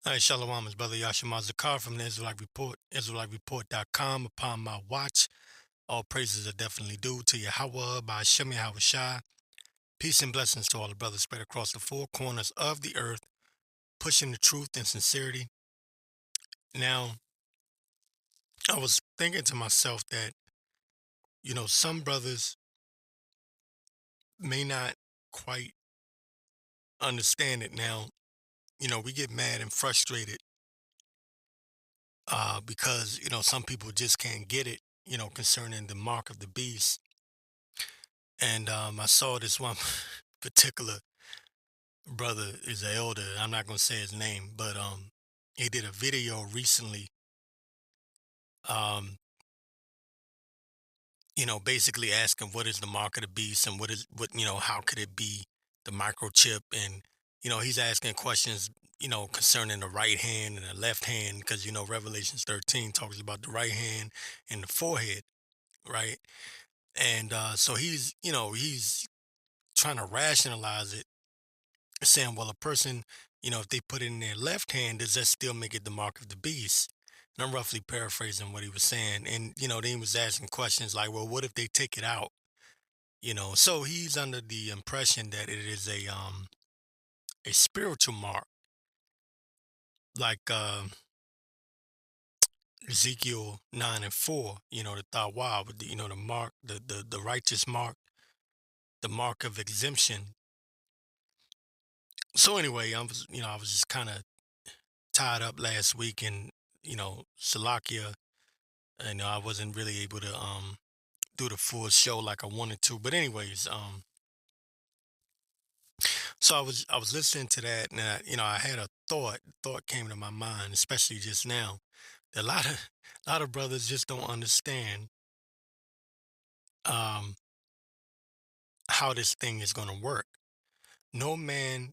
Hi, Shalom, it's Brother Yashima Zakar from the Israelite Report, IsraeliteReport.com. Upon my watch, all praises are definitely due to Yahweh by Shem Yahushai. Peace and blessings to all the brothers spread across the four corners of the earth, pushing the truth and sincerity. Now, I was thinking to myself that, some brothers may not quite understand it now. We get mad and frustrated because, some people just can't get it, concerning the mark of the beast. And I saw this one particular brother is an elder. I'm not gonna say his name, but he did a video recently. Um, basically asking what is the mark of the beast and how could it be the microchip, and he's asking questions concerning the right hand and the left hand, because Revelations 13 talks about the right hand and the forehead, right? And so he's trying to rationalize it, saying, well, a person, if they put it in their left hand, does that still make it the mark of the beast? And I'm roughly paraphrasing what he was saying. And, then he was asking questions like, well, what if they take it out? So he's under the impression that it is a spiritual mark, like Ezekiel 9:4, the Thawa, with the mark, the righteous mark, the mark of exemption. So anyway, I was just kind of tied up last week, and Salakia. I wasn't really able to do the full show like I wanted to. But anyways, so I was listening to that, and I had a thought came to my mind, especially just now. That a lot of brothers just don't understand um how this thing is going to work. No man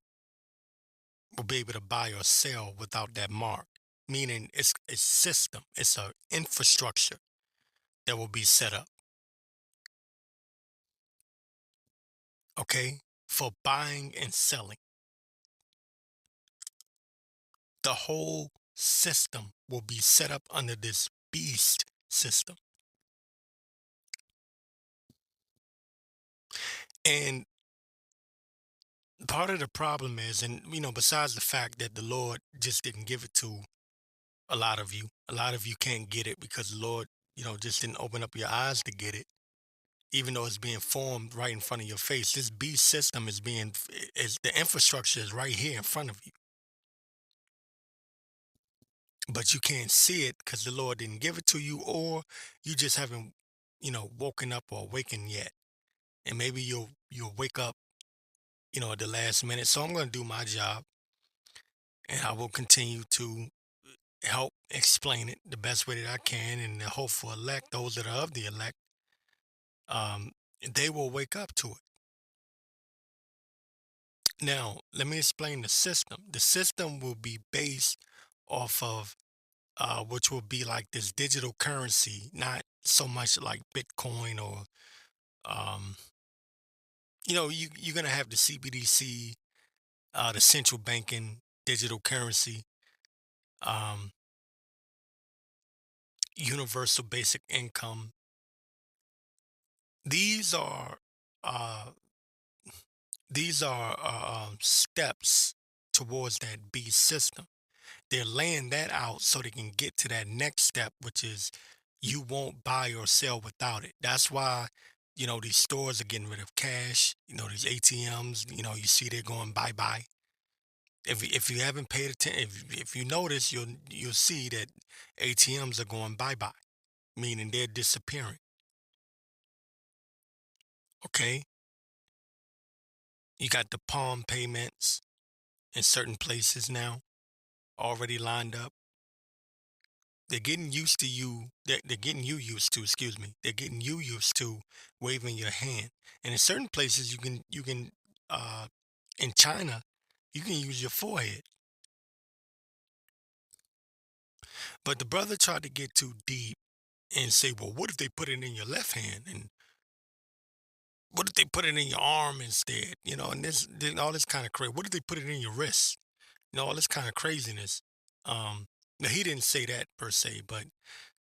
will be able to buy or sell without that mark. Meaning it's a system, it's a infrastructure that will be set up, okay, for buying and selling. The whole system will be set up under this beast system. And part of the problem is, and besides the fact that the Lord just didn't give it to a lot of you can't get it because the Lord, just didn't open up your eyes to get it, even though it's being formed right in front of your face. This beast system is the infrastructure is right here in front of you, but you can't see it because the Lord didn't give it to you, or you just haven't, woken up or awakened yet. And maybe you'll wake up, at the last minute. So I'm going to do my job, and I will continue to help explain it the best way that I can, and the hopeful elect, those that are of the elect, um, they will wake up to it. Now, let me explain the system. The system will be based off of which will be like this digital currency, not so much like Bitcoin or um, you're gonna have the CBDC, the central banking digital currency, um, universal basic income. These are uh, steps towards that B system. They're laying that out so they can get to that next step, which is you won't buy or sell without it. That's why these stores are getting rid of cash. These ATMs. You see they're going bye bye. If you haven't paid attention, if you notice, you'll see that ATMs are going bye bye, meaning they're disappearing. Okay, you got the palm payments in certain places now already lined up. They're getting used to you. They're getting you used to. Excuse me. They're getting you used to waving your hand. And in certain places, you can uh, in China, you can use your forehead. But the brother tried to get too deep and say, well, what if they put it in your left hand, and what if they put it in your arm instead? And this all this kind of crazy. What if they put it in your wrist? All this kind of craziness. Now he didn't say that per se, but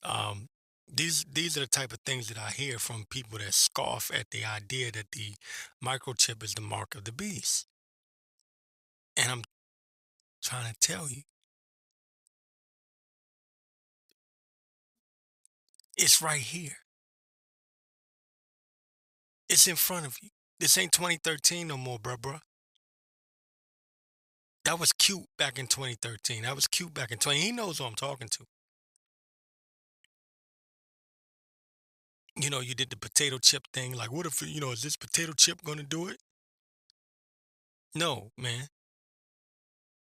um, these are the type of things that I hear from people that scoff at the idea that the microchip is the mark of the beast. And I'm trying to tell you, it's right here. It's in front of you. This ain't 2013 no more, bruh. That was cute back in 2013. That was cute back in 20. He knows who I'm talking to. You did the potato chip thing. Like, what if, is this potato chip going to do it? No, man.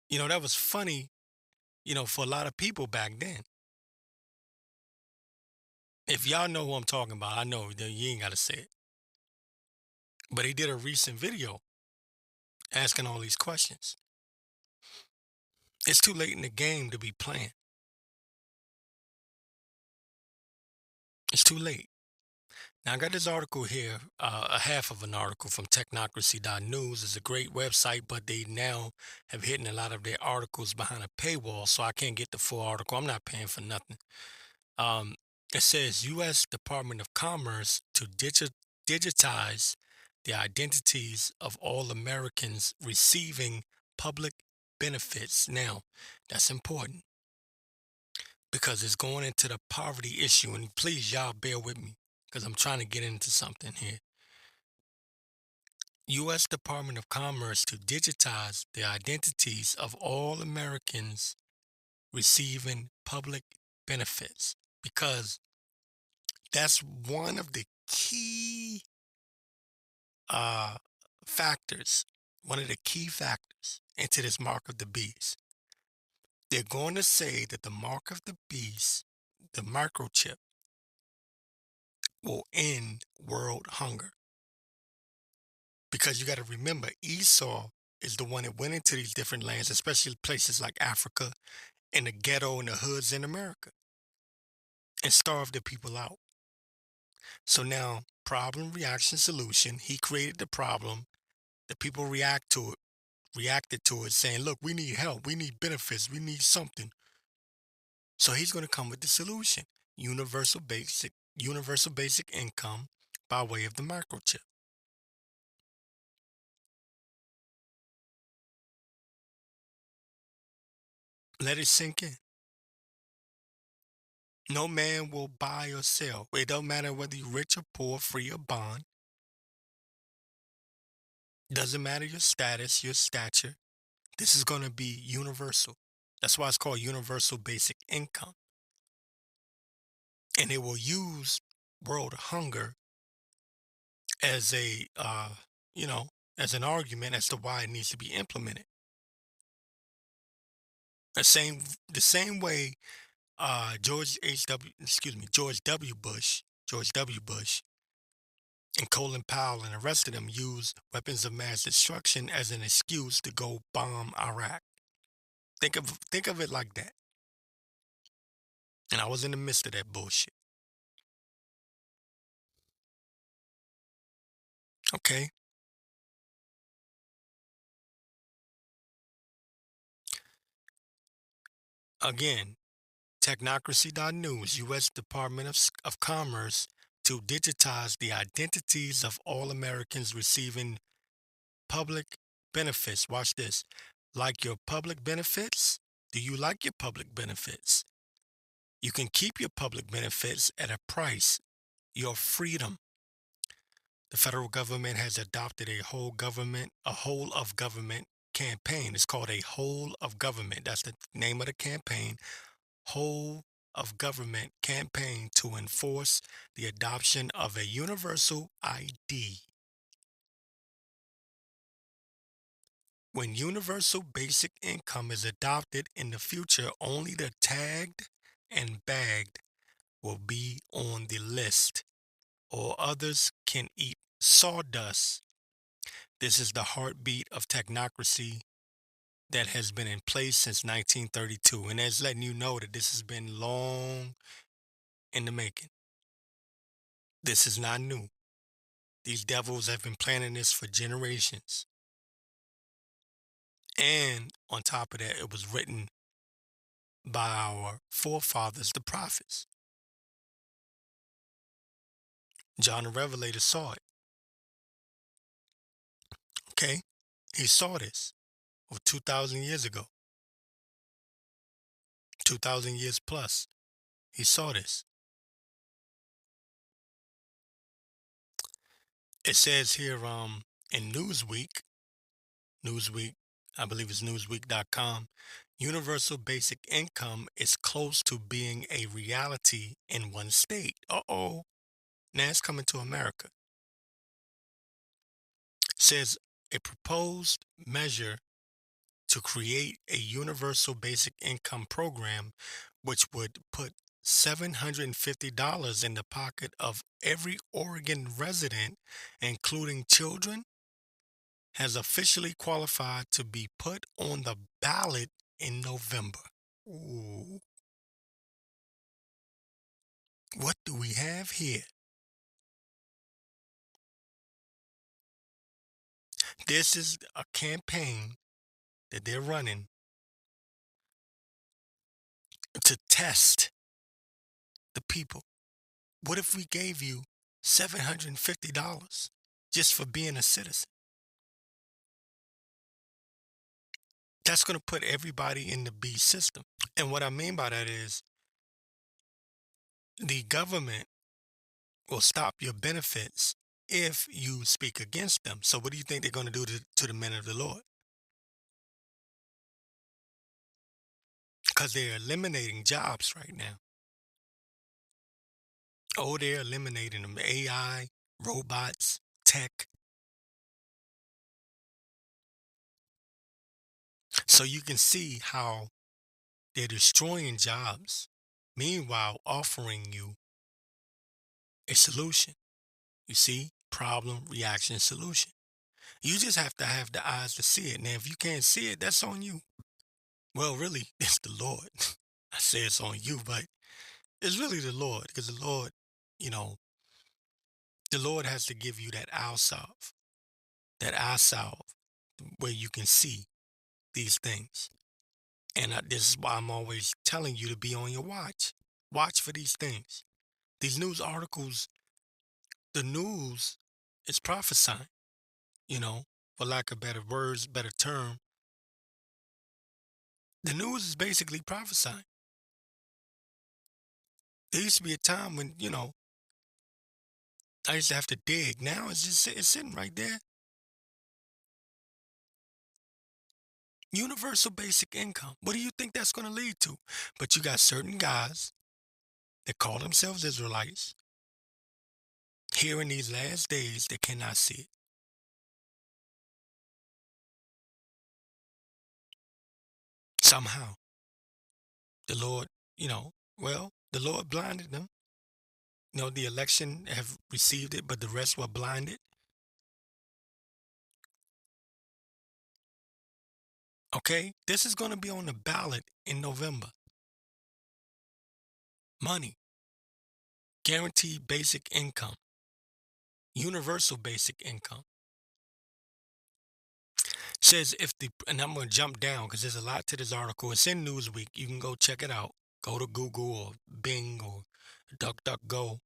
That was funny, for a lot of people back then. If y'all know who I'm talking about, I know that you ain't got to say it. But he did a recent video asking all these questions. It's too late in the game to be playing. It's too late. Now, I got this article here, a half of an article from technocracy.news. It's a great website, but they now have hidden a lot of their articles behind a paywall, so I can't get the full article. I'm not paying for nothing. Um, it says U.S. Department of Commerce to digitize the identities of all Americans receiving public benefits. Now, that's important because it's going into the poverty issue. And please, y'all, bear with me because I'm trying to get into something here. U.S. Department of Commerce to digitize the identities of all Americans receiving public benefits because that's one of the key uh, factors, one of the key factors into this mark of the beast. They're going to say that the mark of the beast, the microchip, will end world hunger. Because you got to remember, Esau is the one that went into these different lands, especially places like Africa and the ghetto and the hoods in America, and starved the people out. So now, problem, reaction, solution. He created the problem. The people reacted to it, saying, "Look, we need help. We need benefits. We need something." So he's going to come with the solution: universal basic income by way of the microchip. Let it sink in. No man will buy or sell. It don't matter whether you're rich or poor, free or bond. Doesn't matter your status, your stature. This is going to be universal. That's why it's called universal basic income. And it will use world hunger as you know, as an argument as to why it needs to be implemented. The same, the same way George W. Bush, and Colin Powell and the rest of them use weapons of mass destruction as an excuse to go bomb Iraq. Think of it like that. And I was in the midst of that bullshit. Okay. Again, technocracy.news, U.S. Department of Commerce to digitize the identities of all Americans receiving public benefits. Watch this. Like your public benefits? Do you like your public benefits? You can keep your public benefits at a price, your freedom. The federal government has adopted a whole of government campaign. It's called a whole of government. That's the name of the campaign. Whole of government campaign to enforce the adoption of a universal ID. When universal basic income is adopted in the future, only the tagged and bagged will be on the list, or others can eat sawdust. This is the heartbeat of technocracy that has been in place since 1932. And that's letting you know that this has been long in the making. This is not new. These devils have been planning this for generations. And on top of that, it was written by our forefathers, the prophets. John the Revelator saw it. Okay, he saw this over 2,000 years ago, 2,000 years plus. He saw this. It says here in Newsweek, I believe it's newsweek.com, universal basic income is close to being a reality in one state. Uh-oh. Now it's coming to America. Says a proposed measure to create a universal basic income program which would put $750 in the pocket of every Oregon resident, including children, has officially qualified to be put on the ballot in November. Ooh, what do we have here? This is a campaign that they're running to test the people. What if we gave you $750 just for being a citizen? That's going to put everybody in the B system. And what I mean by that is the government will stop your benefits if you speak against them. So what do you think they're going to do to the men of the Lord? Because they're eliminating jobs right now. Oh, they're eliminating them. AI, robots, tech. So you can see how they're destroying jobs, meanwhile offering you a solution. You see? Problem, reaction, solution. You just have to have the eyes to see it. Now, if you can't see it, that's on you. Well, really, it's the Lord. I say it's on you, but it's really the Lord because you know, the Lord has to give you that eye salve where you can see these things. And this is why I'm always telling you to be on your watch. Watch for these things. These news articles, the news is prophesying, for lack of better words, better term. The news is basically prophesying. There used to be a time when, I used to have to dig. Now it's sitting right there. Universal basic income. What do you think that's going to lead to? But you got certain guys that call themselves Israelites here in these last days that cannot see it. Somehow, the Lord, the Lord blinded them. The election have received it, but the rest were blinded. Okay, this is going to be on the ballot in November. Money, guaranteed basic income, universal basic income. Says and I'm going to jump down because there's a lot to this article. It's in Newsweek. You can go check it out. Go to Google or Bing or DuckDuckGo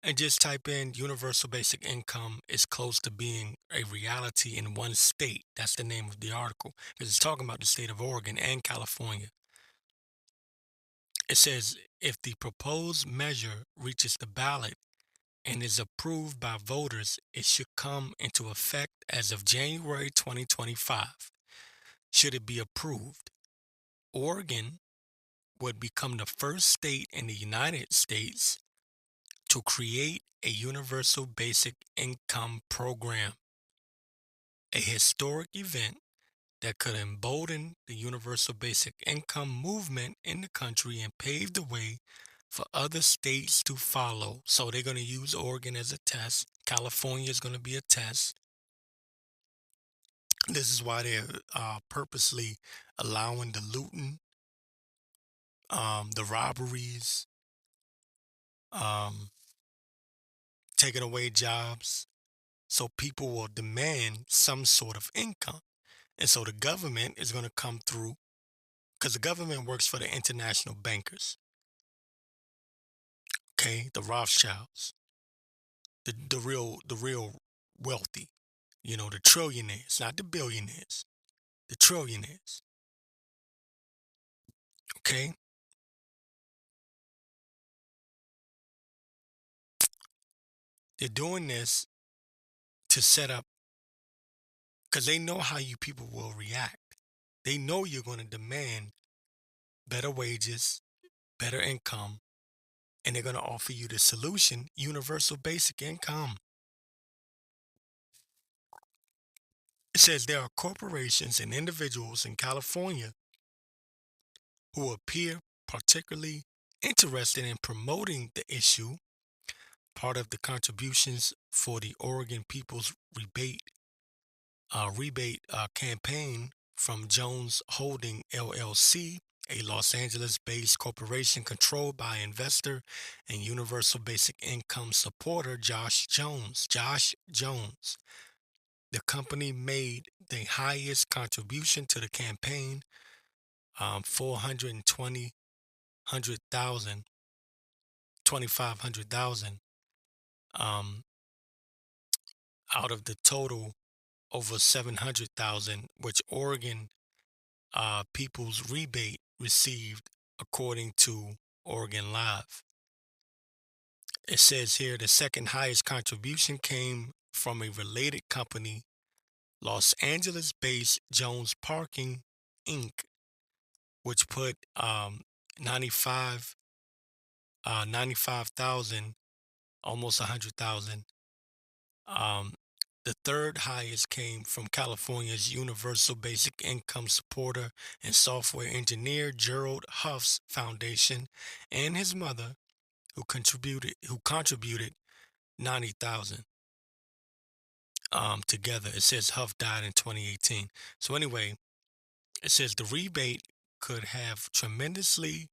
and just type in universal basic income is close to being a reality in one state. That's the name of the article because it's talking about the state of Oregon and California. It says if the proposed measure reaches the ballot and is approved by voters, it should come into effect as of January 2025. Should it be approved, Oregon would become the first state in the United States to create a universal basic income program, a historic event that could embolden the universal basic income movement in the country and pave the way for other states to follow. So they're going to use Oregon as a test. California is going to be a test. This is why they're purposely allowing the looting, the robberies, um, taking away jobs. So people will demand some sort of income. And so the government is going to come through because the government works for the international bankers, okay, the Rothschilds, the real wealthy, the trillionaires, not the billionaires, the trillionaires, okay? They're doing this to set up because they know how you people will react. They know you're going to demand better wages, better income, and they're going to offer you the solution, universal basic income. It says there are corporations and individuals in California who appear particularly interested in promoting the issue. Part of the contributions for the Oregon People's rebate campaign from Jones Holding LLC, a Los Angeles-based corporation controlled by investor and universal basic income supporter Josh Jones. Josh Jones. The company made the highest contribution to the campaign, 420 hundred thousand, 2,500,000, um, out of the total over 700,000, which Oregon People's Rebate received, according to Oregon Live. It says here the second highest contribution came from a related company, Los Angeles-based Jones Parking Inc., which put 95,000, almost 100,000. Um, the third highest came from California's Universal Basic Income supporter and software engineer Gerald Huff's foundation and his mother, who contributed 90,000 together. It says Huff died in 2018. So anyway, it says the rebate could have tremendously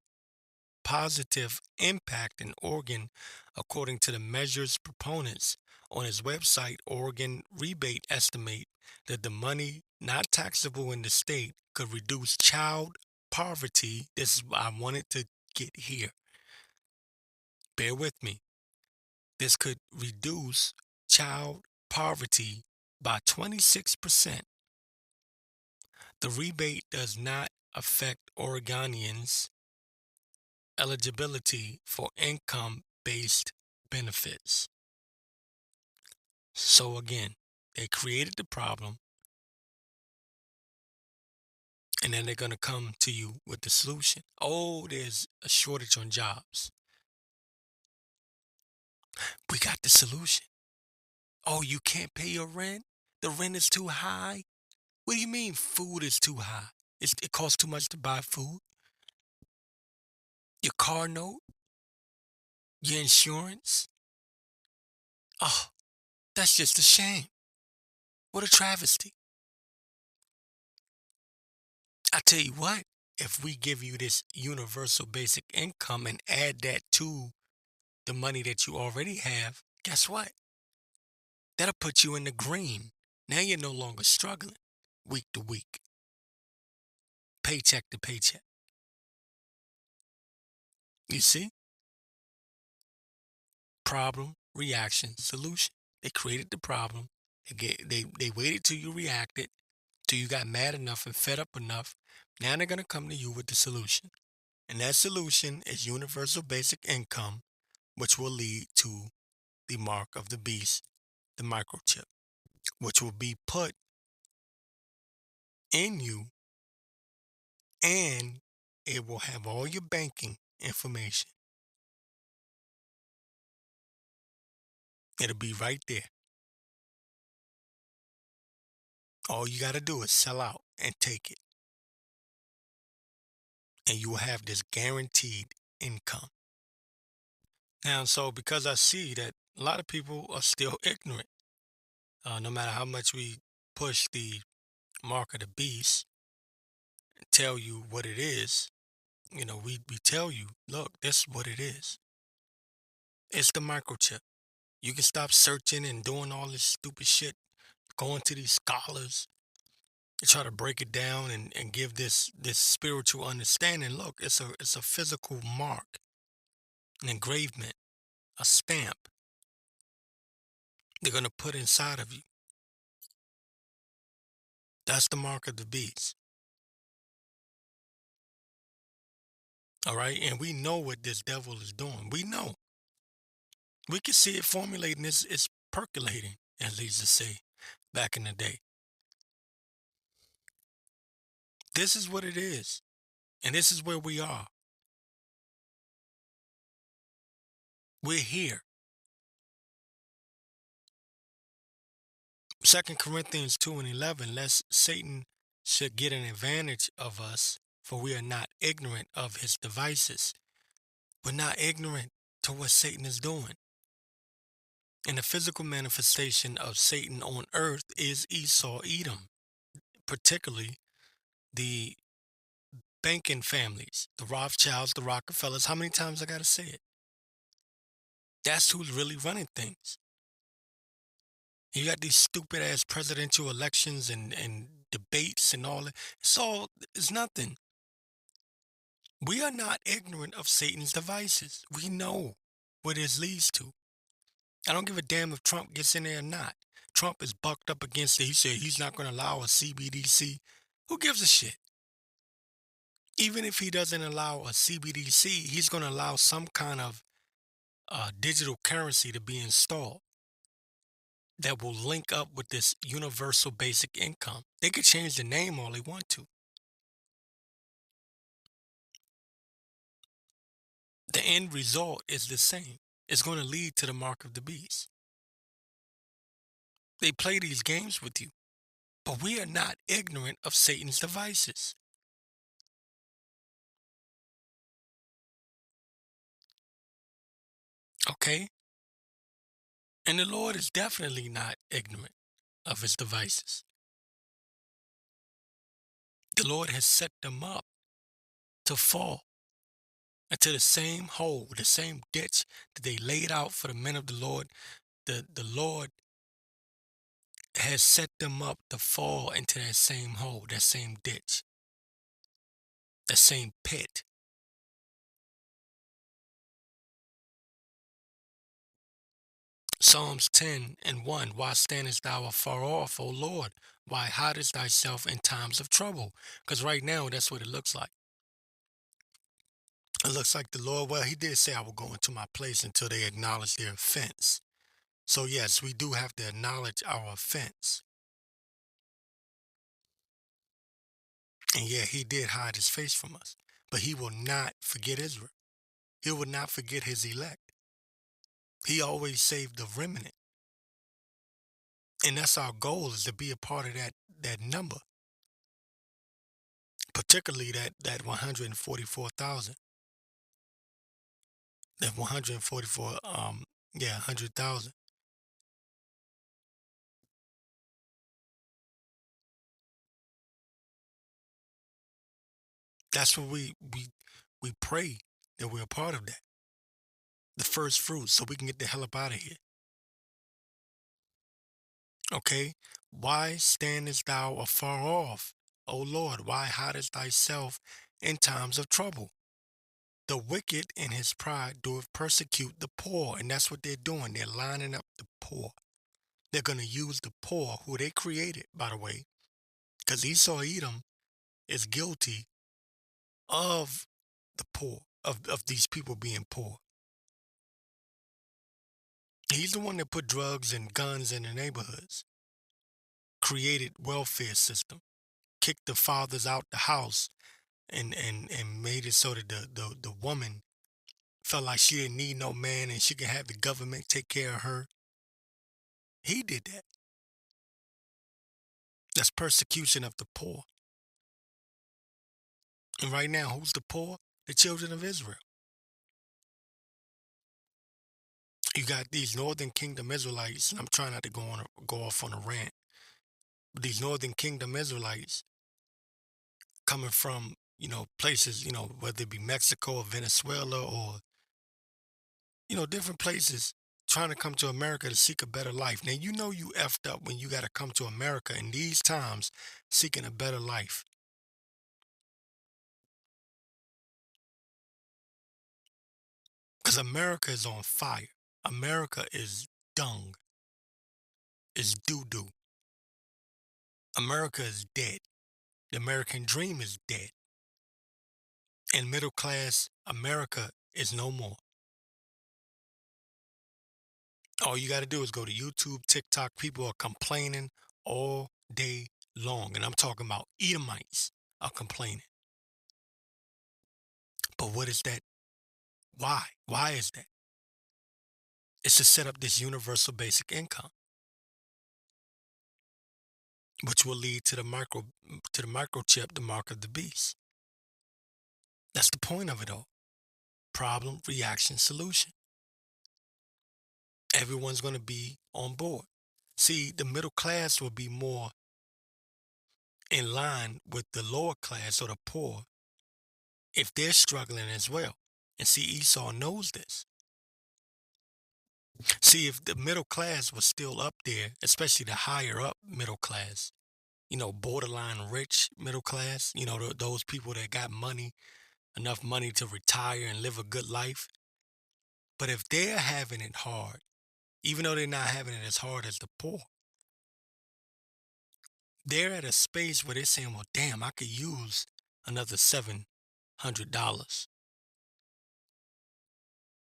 positive impact in Oregon, according to the measure's proponents. On his website, Oregon Rebate estimate that the money not taxable in the state could reduce child poverty. This is what I wanted to get here. Bear with me. This could reduce child poverty by 26%. The rebate does not affect Oregonians' eligibility for income-based benefits. So again, they created the problem, and then they're going to come to you with the solution. Oh, there's a shortage on jobs. We got the solution. Oh, you can't pay your rent? The rent is too high? What do you mean food is too high? It costs too much to buy food? Your car note? Your insurance? Oh, that's just a shame. What a travesty. I tell you what, if we give you this universal basic income and add that to the money that you already have, guess what? That'll put you in the green. Now you're no longer struggling week to week, paycheck to paycheck. You see? Problem, reaction, solution. They created the problem. They waited till you reacted, till you got mad enough and fed up enough. Now they're gonna come to you with the solution. And that solution is universal basic income, which will lead to the mark of the beast, the microchip, which will be put in you, and it will have all your banking information. It'll be right there. All you got to do is sell out and take it, and you will have this guaranteed income. Now, so because I see that a lot of people are still ignorant, no matter how much we push the mark of the beast, tell you what it is, we tell you, look, this is what it is. It's the microchip. You can stop searching and doing all this stupid shit, going to these scholars, They try to break it down and give this spiritual understanding. Look, it's a physical mark, an engravement, a stamp they're gonna put inside of you. That's the mark of the beast. All right. And we know what this devil is doing. We know. We can see it formulating, it's percolating, as they used to say back in the day. This is what it is. And this is where we are. We're here. Second Corinthians 2 and 11, lest Satan should get an advantage of us, for we are not ignorant of his devices. We're not ignorant to what Satan is doing. And the physical manifestation of Satan on earth is Esau, Edom, particularly the banking families, the Rothschilds, the Rockefellers. How many times I got to say it? That's who's really running things. You got these stupid ass presidential elections and debates and all that. It's nothing. We are not ignorant of Satan's devices. We know what this leads to. I don't give a damn if Trump gets in there or not. Trump is bucked up against it. He said he's not going to allow a CBDC. Who gives a shit? Even if he doesn't allow a CBDC, he's going to allow some kind of digital currency to be installed that will link up with this universal basic income. They could change the name all they want to. The end result is the same. It's going to lead to the mark of the beast. They play these games with you, but we are not ignorant of Satan's devices. Okay? And the Lord is definitely not ignorant of his devices. The Lord has set them up to fall into the same hole, the same ditch that they laid out for the men of the Lord. The Lord has set them up to fall into that same hole, that same ditch, that same pit. Psalms 10 and 1. Why standest thou afar off, O Lord? Why hidest thyself in times of trouble? Because right now, that's what it looks like. It looks like the Lord, well, he did say, I will go into my place until they acknowledge their offense. So, yes, we do have to acknowledge our offense. And yeah, he did hide his face from us. But he will not forget Israel. He will not forget his elect. He always saved the remnant. And that's our goal, is to be a part of that number. Particularly that 144,000. That 144, yeah, 100,000. That's what we pray that we're a part of that. The first fruits, so we can get the hell up out of here. Okay? Why standest thou afar off, O Lord? Why hidest thyself in times of trouble? The wicked in his pride doeth persecute the poor. And that's what they're doing. They're lining up the poor. They're going to use the poor, who they created, by the way, because Esau Edom is guilty of the poor, of these people being poor. He's the one that put drugs and guns in the neighborhoods, created welfare system, kicked the fathers out the house, and made it so that the woman felt like she didn't need no man and she could have the government take care of her. He did that. That's persecution of the poor. And right now, who's the poor? The children of Israel. You got these Northern Kingdom Israelites, and I'm trying not to go off on a rant. But these Northern Kingdom Israelites coming from, places, whether it be Mexico or Venezuela or, different places, trying to come to America to seek a better life. Now you know you effed up when you got to come to America in these times seeking a better life. Because America is on fire. America is dung, is doo doo. America is dead. The American dream is dead. And middle class America is no more. All you got to do is go to YouTube, TikTok. People are complaining all day long. And I'm talking about Edomites are complaining. But what is that? Why? Why is that? It's to set up this universal basic income, which will lead to the microchip, the mark of the beast. That's the point of it all. Problem, reaction, solution. Everyone's going to be on board. See, the middle class will be more in line with the lower class or the poor if they're struggling as well. And see, Esau knows this. See, if the middle class was still up there, especially the higher up middle class, borderline rich middle class, those people that got money, enough money to retire and live a good life. But if they're having it hard, even though they're not having it as hard as the poor, they're at a space where they're saying, well, damn, I could use another $700.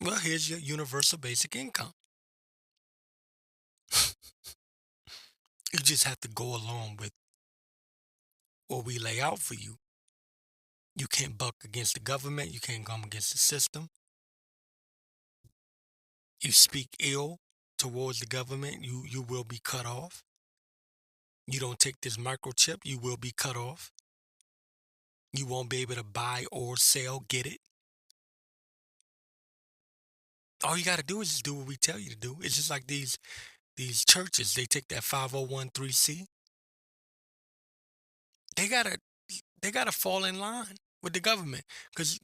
Well, here's your universal basic income. You just have to go along with what we lay out for you. You can't buck against the government. You can't come against the system. You speak ill towards the government, you will be cut off. You don't take this microchip, you will be cut off. You won't be able to buy or sell, get it. All you got to do is just do what we tell you to do. It's just like these churches, they take that 501(c). They gotta they gotta fall in line with the government. Because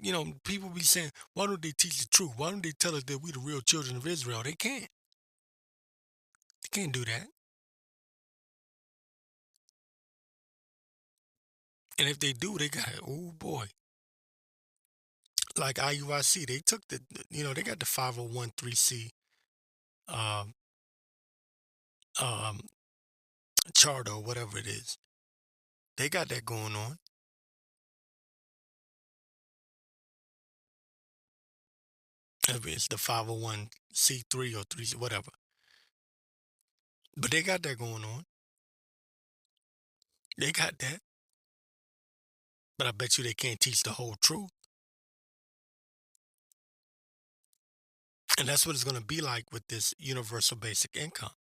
people be saying, why don't they teach the truth? Why don't they tell us that we the real children of Israel? They can't. They can't do that. And if they do, they got, oh boy. Like IUIC, they took they got the 501(c) um, um, charter or whatever it is. They got that going on. If it's the 501(c)(3) or 3, whatever. But they got that going on. They got that. But I bet you they can't teach the whole truth. And that's what it's going to be like with this universal basic income.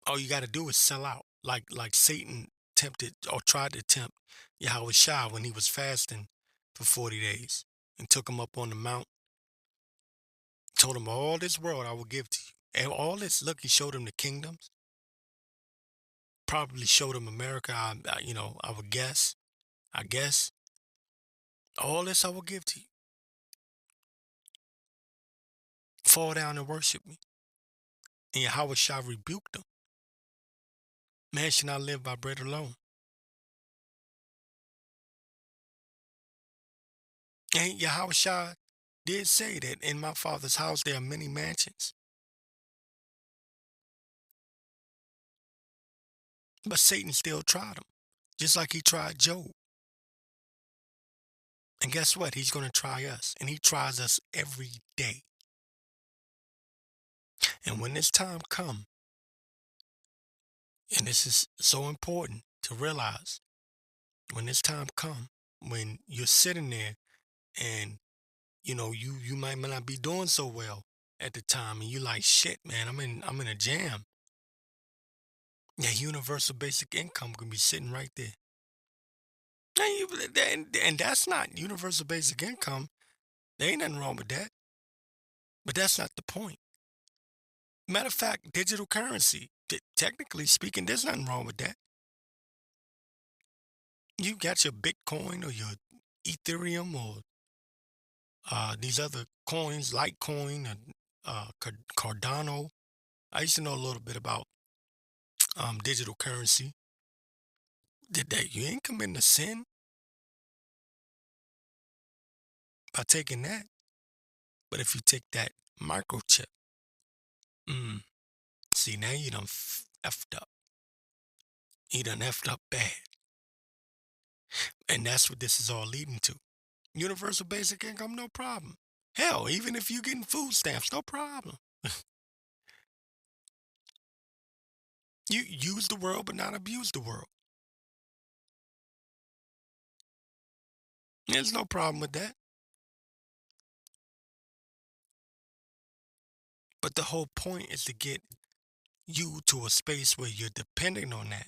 All you got to do is sell out. Like Satan tempted or tried to tempt Yahweh Shah when he was fasting for 40 days and took him up on the mount, told him all this world I will give to you. And all this, look, he showed him the kingdoms, probably showed him America, I would guess. I guess all this I will give to you. Fall down and worship me. And Yahweh Shah rebuked them. Man should not live by bread alone. And Yahweh Shah did say that in my father's house there are many mansions. But Satan still tried him, just like he tried Job. And guess what? He's going to try us. And he tries us every day. And when this time comes, and this is so important to realize, when this time comes, when you're sitting there and you might not be doing so well at the time, and you like, shit, man, I'm in a jam. Yeah, universal basic income can be sitting right there. And that's not universal basic income. There ain't nothing wrong with that. But that's not the point. Matter of fact, digital currency, technically speaking, there's nothing wrong with that. You got your Bitcoin or your Ethereum or these other coins, Litecoin and Cardano. I used to know a little bit about digital currency. Did that? You ain't committing a sin by taking that. But if you take that microchip, mm, see now you done effed up. You done effed up bad, and that's what this is all leading to. Universal basic income, no problem. Hell, even if you're getting food stamps, no problem. You use the world, but not abuse the world. There's no problem with that. But the whole point is to get you to a space where you're depending on that,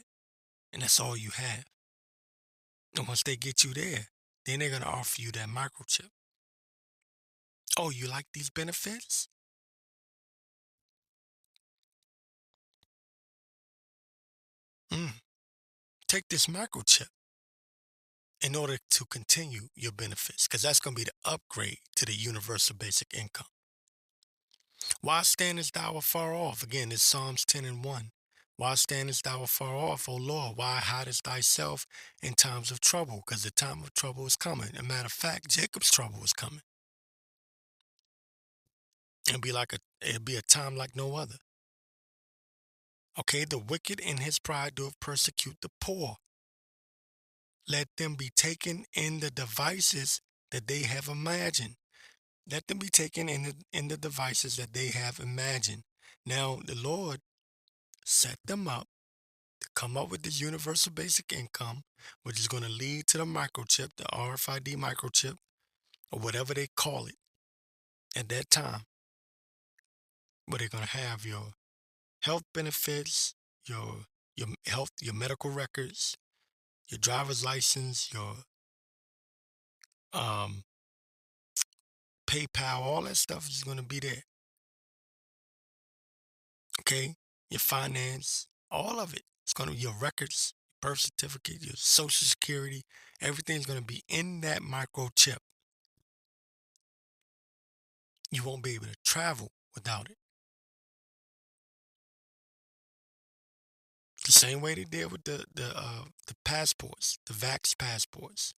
and that's all you have. And once they get you there, then they're gonna offer you that microchip. Oh, you like these benefits? Mm, take this microchip in order to continue your benefits, because that's gonna be the upgrade to the universal basic income. Why standest thou afar off? Again, it's Psalms 10 and 1. Why standest thou afar off, O Lord? Why hidest thyself in times of trouble? Because the time of trouble is coming. A matter of fact, Jacob's trouble is coming. It'll be a time like no other. Okay, the wicked in his pride doeth persecute the poor. Let them be taken in the devices that they have imagined. Let them be taken in the devices that they have imagined. Now, the Lord set them up to come up with this universal basic income, which is going to lead to the microchip, the RFID microchip, or whatever they call it at that time, where they're going to have your health benefits, your health, your medical records, your driver's license, your um, PayPal, all that stuff is going to be there. Okay, your finance, all of it. It's going to be your records, birth certificate, your social security. Everything's going to be in that microchip. You won't be able to travel without it. The same way they did with the passports, the vax passports,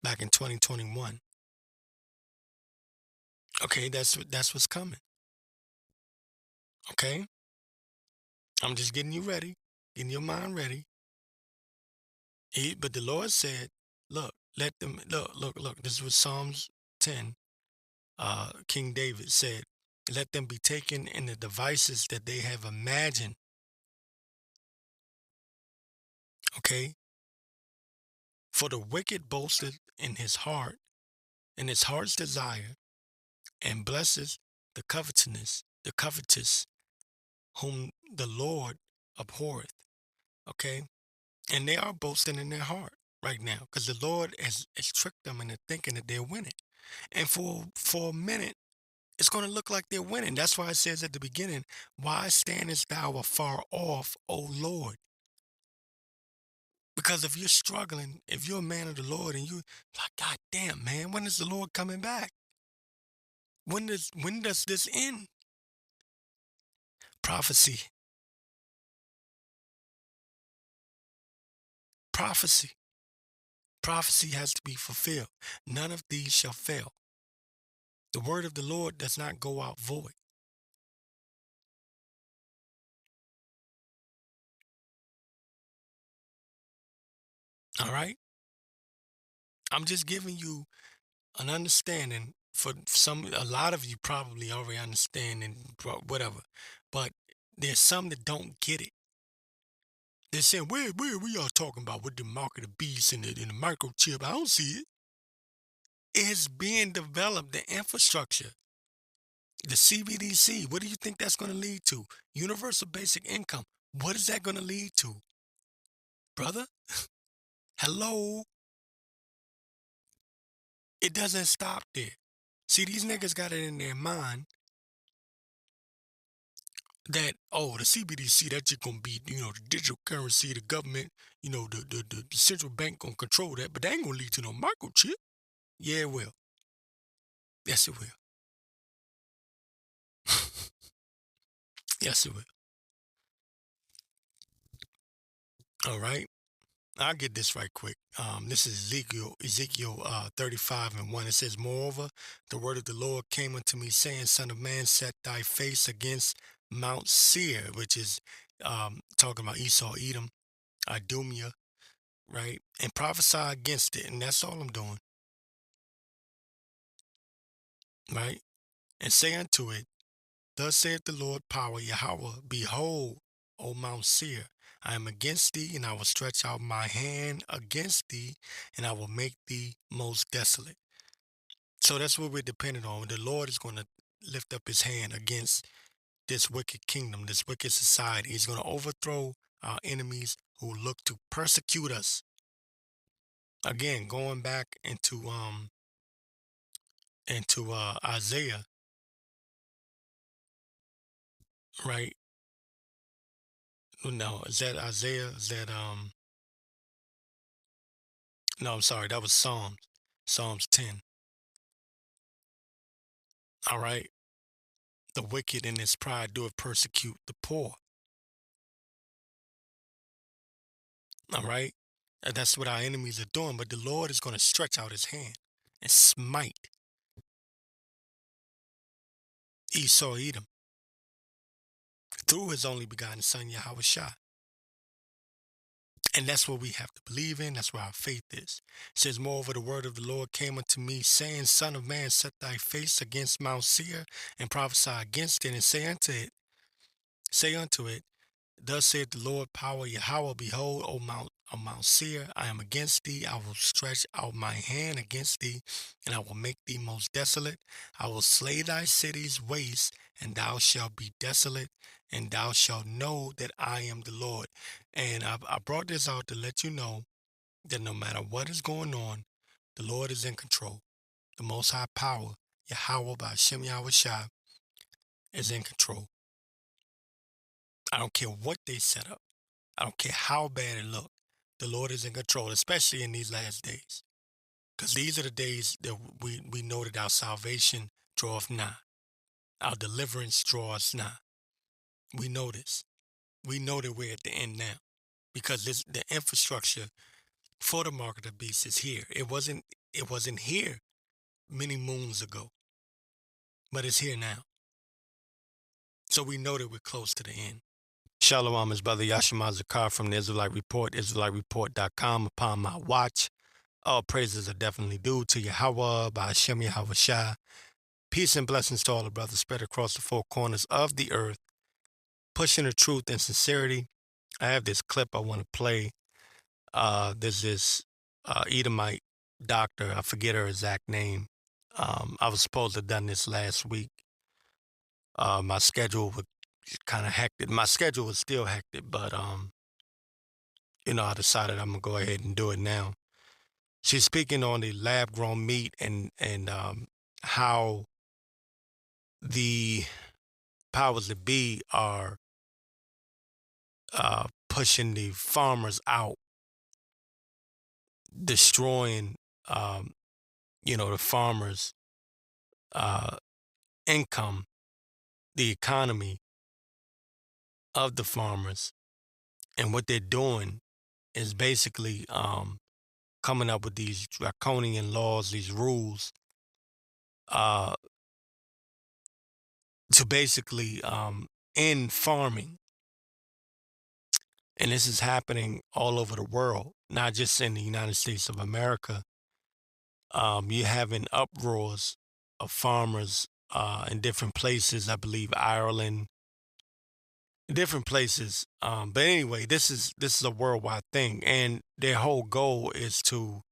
back in 2021. Okay, that's what's coming. Okay, I'm just getting you ready, getting your mind ready. But the Lord said, "Look, let them look. This was Psalms 10. King David said, "Let them be taken in the devices that they have imagined." Okay, for the wicked boasted in his heart's desire, and blesses the covetous, whom the Lord abhorreth. Okay, and they are boasting in their heart right now because the Lord has tricked them into thinking that they're winning. And for a minute, it's going to look like they're winning. That's why it says at the beginning, "Why standest thou afar off, O Lord?" Because if you're struggling, if you're a man of the Lord and you like, God damn, man, when is the Lord coming back? When does this end? Prophecy, prophecy, prophecy has to be fulfilled. None of these shall fail. The word of the Lord does not go out void. All right? I'm just giving you an understanding. For a lot of you probably already understand and whatever, but there's some that don't get it. They're saying, where we are talking about with the mark of the beast and the microchip? I don't see it. It's being developed, the infrastructure, the CBDC. What do you think that's going to lead to? Universal basic income. What is that going to lead to, brother? Hello? It doesn't stop there. See, these niggas got it in their mind that, oh, the CBDC, that's just gonna be, the digital currency, the government, the central bank gonna control that, but that ain't gonna lead to no microchip. Yeah, it will. Yes, it will. Yes, it will. All right. I'll get this right quick. This is Ezekiel 35 and 1. It says, Moreover, the word of the Lord came unto me, saying, Son of man, set thy face against Mount Seir, which is talking about Esau, Edom, Idumea, right? And prophesy against it. And that's all I'm doing, right? And say unto it, Thus saith the Lord power, Yahweh, Behold, O Mount Seir, I am against thee, and I will stretch out my hand against thee, and I will make thee most desolate. So that's what we're dependent on. The Lord is going to lift up his hand against this wicked kingdom, this wicked society. He's going to overthrow our enemies who look to persecute us. Again, going back into Isaiah, right? No, is that Isaiah? Is that no, I'm sorry, that was Psalms. Psalms 10. All right. The wicked in his pride doeth persecute the poor. All right. And that's what our enemies are doing. But the Lord is going to stretch out his hand and smite Esau, Edom, through his only begotten son, Yahweh Shai. And that's what we have to believe in. That's where our faith is. It says, Moreover, the word of the Lord came unto me, saying, Son of man, set thy face against Mount Seir, and prophesy against it, and say unto it, Thus saith the Lord power, Yahweh, Behold, O Mount Seir, I am against thee. I will stretch out my hand against thee, and I will make thee most desolate. I will slay thy cities waste, and thou shalt be desolate, and thou shalt know that I am the Lord. And I brought this out to let you know that no matter what is going on, the Lord is in control. The Most High Power, Yahweh by Shem Yahweh Shai, is in control. I don't care what they set up. I don't care how bad it look. The Lord is in control, especially in these last days. Because these are the days that we know that our salvation draweth nigh. Our deliverance draws nigh. We know this. We know that we're at the end now. Because the infrastructure for the mark of the beast is here. It wasn't here many moons ago. But it's here now. So we know that we're close to the end. Shalom is Brother Yashima Zakar from the Israelite Report, IsraeliteReport.com. Upon my watch, all praises are definitely due to Yahweh by Hashem Yahweh Shai. Peace and blessings to all the brothers spread across the four corners of the earth, pushing the truth and sincerity. I have this clip I want to play. There's this Edomite doctor, I forget her exact name. I was supposed to have done this last week. My schedule was kind of hectic. My schedule was still hectic, but I decided I'm gonna go ahead and do it now. She's speaking on the lab-grown meat and how the powers that be are pushing the farmers out, destroying, the farmers' uh, income, the economy of the farmers, and what they're doing is basically coming up with these draconian laws, these rules, uh, to basically end farming. And this is happening all over the world, not just in the United States of America. You're having uproars of farmers in different places. I believe Ireland, different places. But anyway, this is a worldwide thing, and their whole goal is to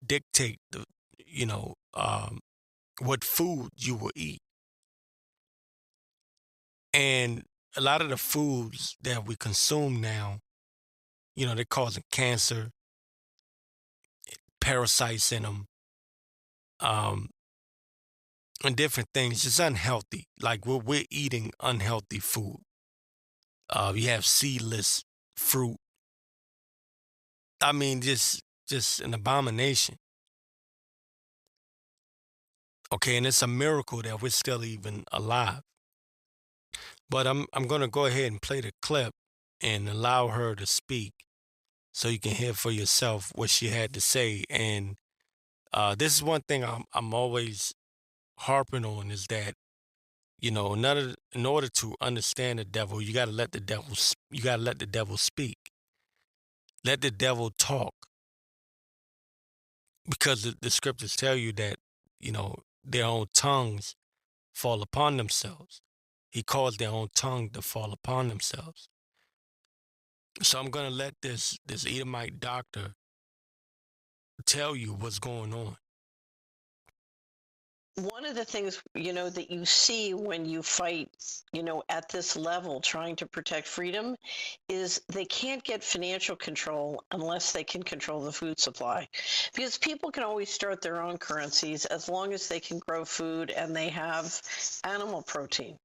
dictate what food you will eat. And a lot of the foods that we consume now, they're causing cancer, parasites in them, um, and different things. It's unhealthy. Like we're eating unhealthy food. You have seedless fruit. I mean, just an abomination. Okay, and it's a miracle that we're still even alive. But I'm gonna go ahead and play the clip and allow her to speak so you can hear for yourself what she had to say. And this is one thing I'm always harping on is that, in order to understand the devil, you gotta let the devil you gotta let the devil speak. Let the devil talk. Because the scriptures tell you that, their own tongues fall upon themselves. He caused their own tongue to fall upon themselves. So I'm gonna let this Edomite doctor tell you what's going on. One of the things, that you see when you fight, at this level trying to protect freedom is they can't get financial control unless they can control the food supply. Because people can always start their own currencies as long as they can grow food and they have animal protein.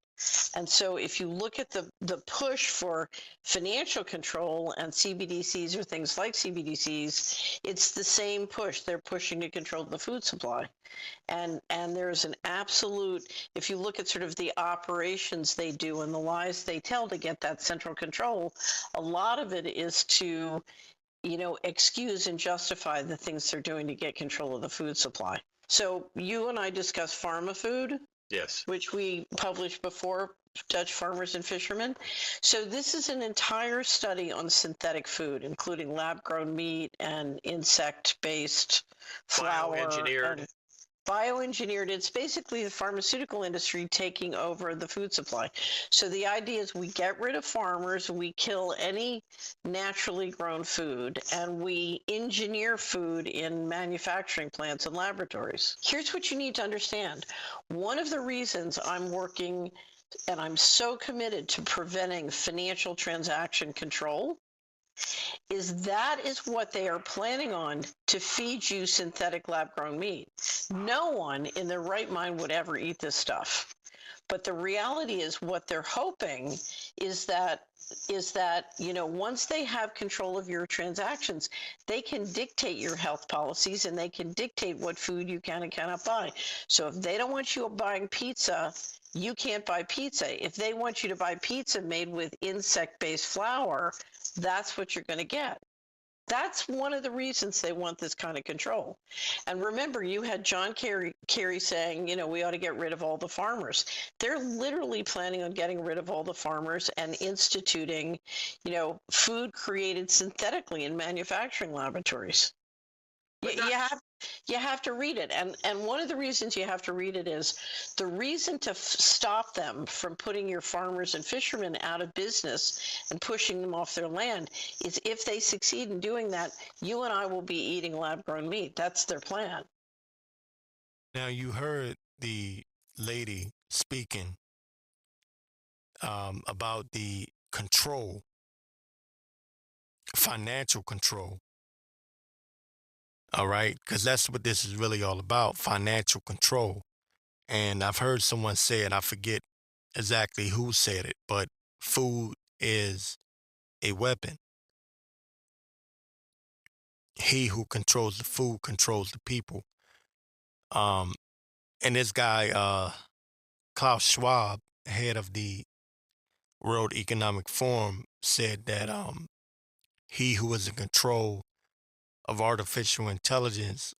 And so if you look at the push for financial control and CBDCs or things like CBDCs, it's the same push. They're pushing to control the food supply. And there's an absolute, if you look at sort of the operations they do and the lies they tell to get that central control, a lot of it is to, excuse and justify the things they're doing to get control of the food supply. So you and I discussed pharma food. Yes. Which we published before, Dutch Farmers and Fishermen. So this is an entire study on synthetic food, including lab-grown meat and insect-based flour. Bioengineered. And bioengineered. It's basically the pharmaceutical industry taking over the food supply. So the idea is we get rid of farmers, we kill any naturally grown food, and we engineer food in manufacturing plants and laboratories. Here's what you need to understand. One of the reasons I'm working and I'm so committed to preventing financial transaction control is what they are planning on to feed you synthetic lab-grown meat. No one in their right mind would ever eat this stuff. But the reality is what they're hoping is that once they have control of your transactions, they can dictate your health policies and they can dictate what food you can and cannot buy. So if they don't want you buying pizza, you can't buy pizza. If they want you to buy pizza made with insect-based flour, that's what you're going to get. That's one of the reasons they want this kind of control. And remember, you had John Kerry saying, we ought to get rid of all the farmers. They're literally planning on getting rid of all the farmers and instituting, food created synthetically in manufacturing laboratories. You have to read it, and one of the reasons you have to read it is the reason to stop them from putting your farmers and fishermen out of business and pushing them off their land is if they succeed in doing that, you and I will be eating lab-grown meat. That's their plan. Now you heard the lady speaking about the control, financial control. All right, because that's what this is really all about, financial control. And I've heard someone say it, I forget exactly who said it, but food is a weapon. He who controls the food controls the people. Um, and this guy, Klaus Schwab, head of the World Economic Forum, said that he who is in control of artificial intelligence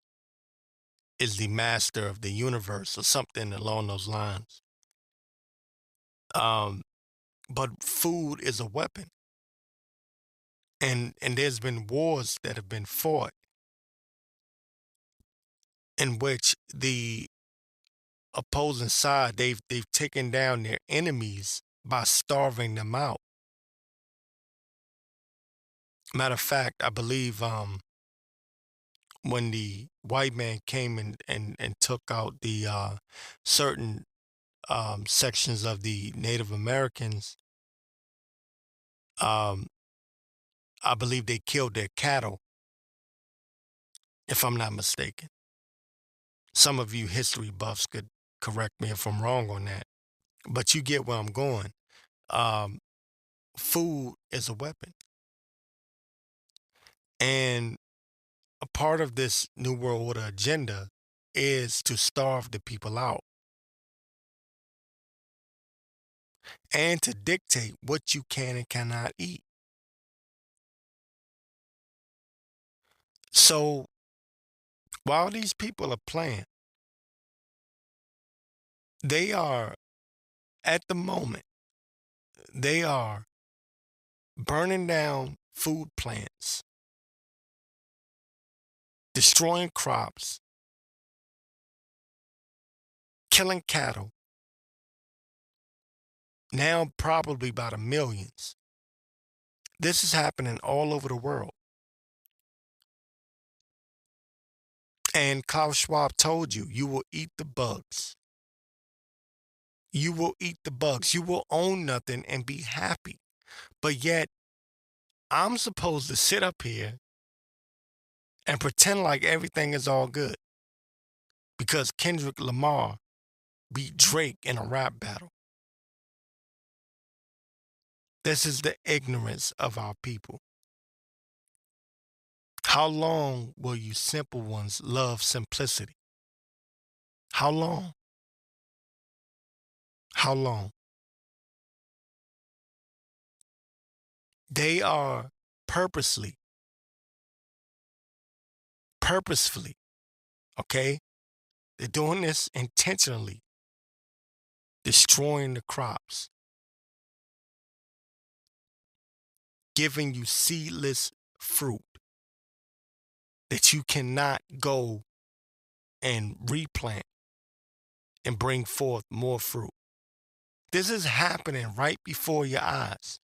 is the master of the universe or something along those lines. Um, but food is a weapon. And there's been wars that have been fought in which the opposing side they've taken down their enemies by starving them out. Matter of fact, I believe when the white man came and took out the certain sections of the Native Americans, um, I believe they killed their cattle, if I'm not mistaken. Some of you history buffs could correct me if I'm wrong on that, but you get where I'm going. Um, Food is a weapon. And a part of this New World Order agenda is to starve the people out and to dictate what you can and cannot eat. So while these people are playing, they are at the moment, they are burning down food plants, destroying crops, killing cattle, now probably by the millions. This is happening all over the world. And Klaus Schwab told you, you will eat the bugs. You will eat the bugs. You will own nothing and be happy. But yet, I'm supposed to sit up here and pretend like everything is all good because Kendrick Lamar beat Drake in a rap battle. This is the ignorance of our people. How long will you simple ones love simplicity? How long? How long? They are purposefully, okay? They're doing this intentionally, destroying the crops, giving you seedless fruit that you cannot go and replant and bring forth more fruit. This is happening right before your eyes.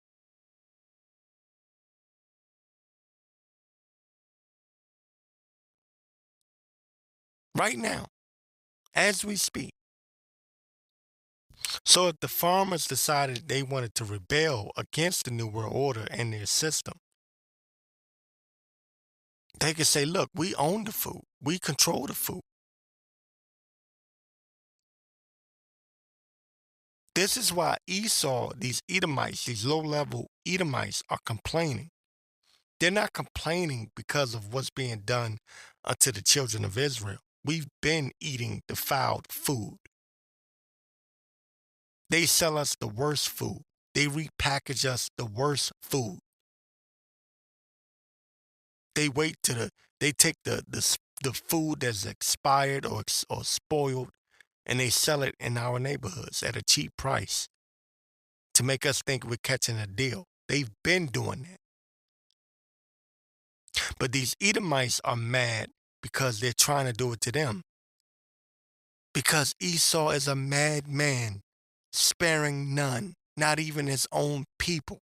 Right now, as we speak. So if the farmers decided they wanted to rebel against the New World Order and their system, they could say, look, we own the food. We control the food. This is why Esau, these Edomites, these low-level Edomites are complaining. They're not complaining because of what's being done unto the children of Israel. We've been eating defiled food. They sell us the worst food. They repackage us the worst food. They take the food that's expired or spoiled, and they sell it in our neighborhoods at a cheap price to make us think we're catching a deal. They've been doing that. But these Edomites are mad because they're trying to do it to them. Because Esau is a madman, sparing none, not even his own people.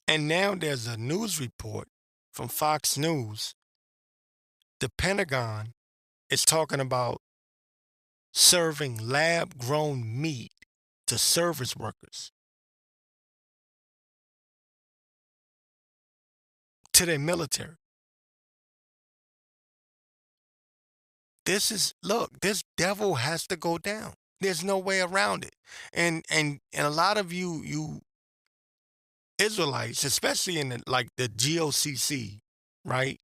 And now there's a news report from Fox News. The Pentagon is talking about serving lab-grown meat to service workers, to their military. This devil has to go down. There's no way around it. And a lot of you Israelites, especially in the GOCC, right?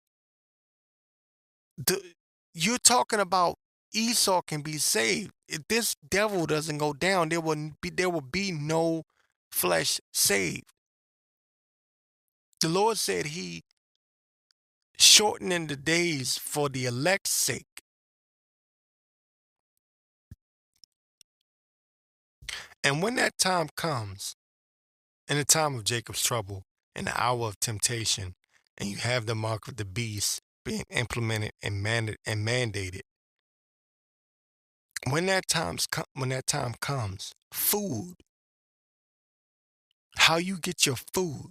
You're talking about Esau can be saved. If this devil doesn't go down, there will be no flesh saved. The Lord said he shortening the days for the elect's sake. And when that time comes, in the time of Jacob's trouble, in the hour of temptation, and you have the mark of the beast being implemented and mandated, when that time comes, food, how you get your food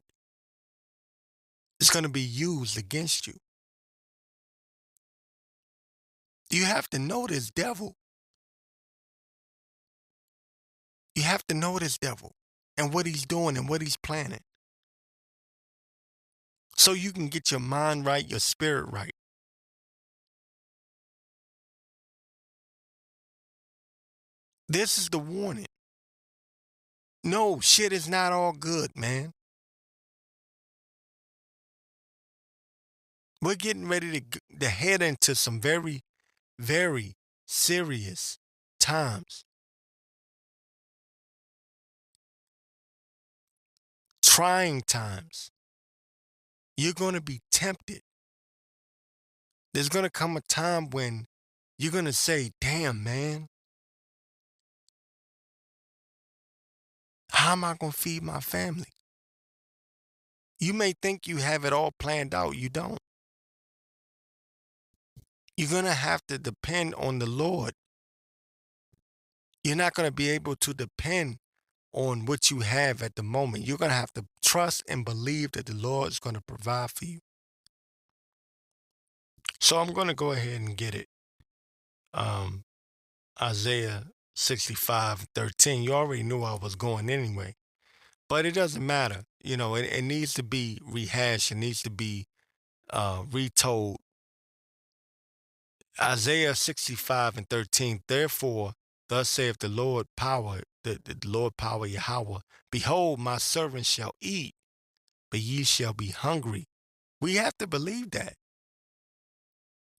is going to be used against you. You have to know this devil. You have to know this devil and what he's doing and what he's planning. So you can get your mind right, your spirit right. This is the warning. No, shit is not all good, man. We're getting ready to head into some very, very serious times, trying times. You're going to be tempted. There's going to come a time when you're going to say, damn, man, how am I going to feed my family? You may think you have it all planned out. You don't. You're going to have to depend on the Lord. You're not going to be able to depend on what you have at the moment. You're going to have to trust and believe that the Lord is going to provide for you. So I'm going to go ahead and get it. Um, Isaiah 65:13. You already knew I was going anyway, but it doesn't matter. It needs to be rehashed. It needs to be retold. Isaiah 65:13. Therefore, thus saith the Lord power, the Lord power Yahweh. Behold, my servant shall eat, but ye shall be hungry. We have to believe that.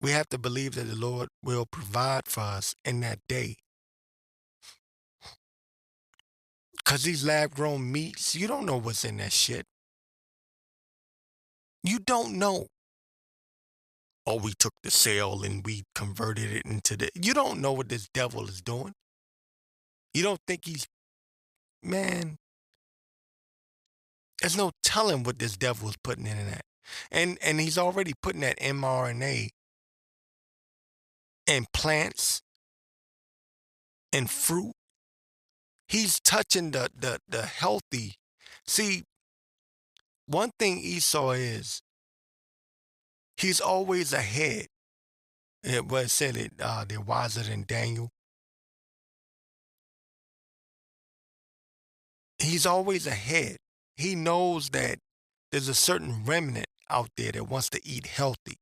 We have to believe that the Lord will provide for us in that day. Because these lab grown meats, you don't know what's in that shit. You don't know. Oh, we took the sale and we converted it into the. You don't know what this devil is doing. You don't think man, there's no telling what this devil is putting in that. And he's already putting that mRNA in plants and fruit. He's touching the healthy. See, one thing Esau is, he's always ahead. It said it, they're wiser than Daniel. He's always ahead. He knows that there's a certain remnant out there that wants to eat healthy.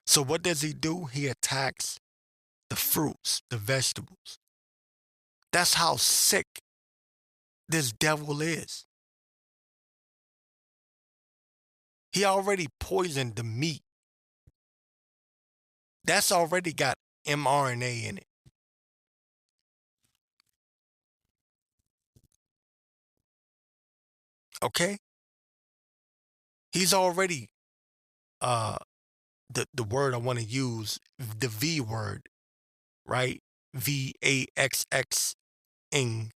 So what does he do? He attacks the fruits, the vegetables. That's how sick this devil is. He already poisoned the meat. That's already got mRNA in it. Okay? He's already the word I want to use, the V word, right? VAXX ing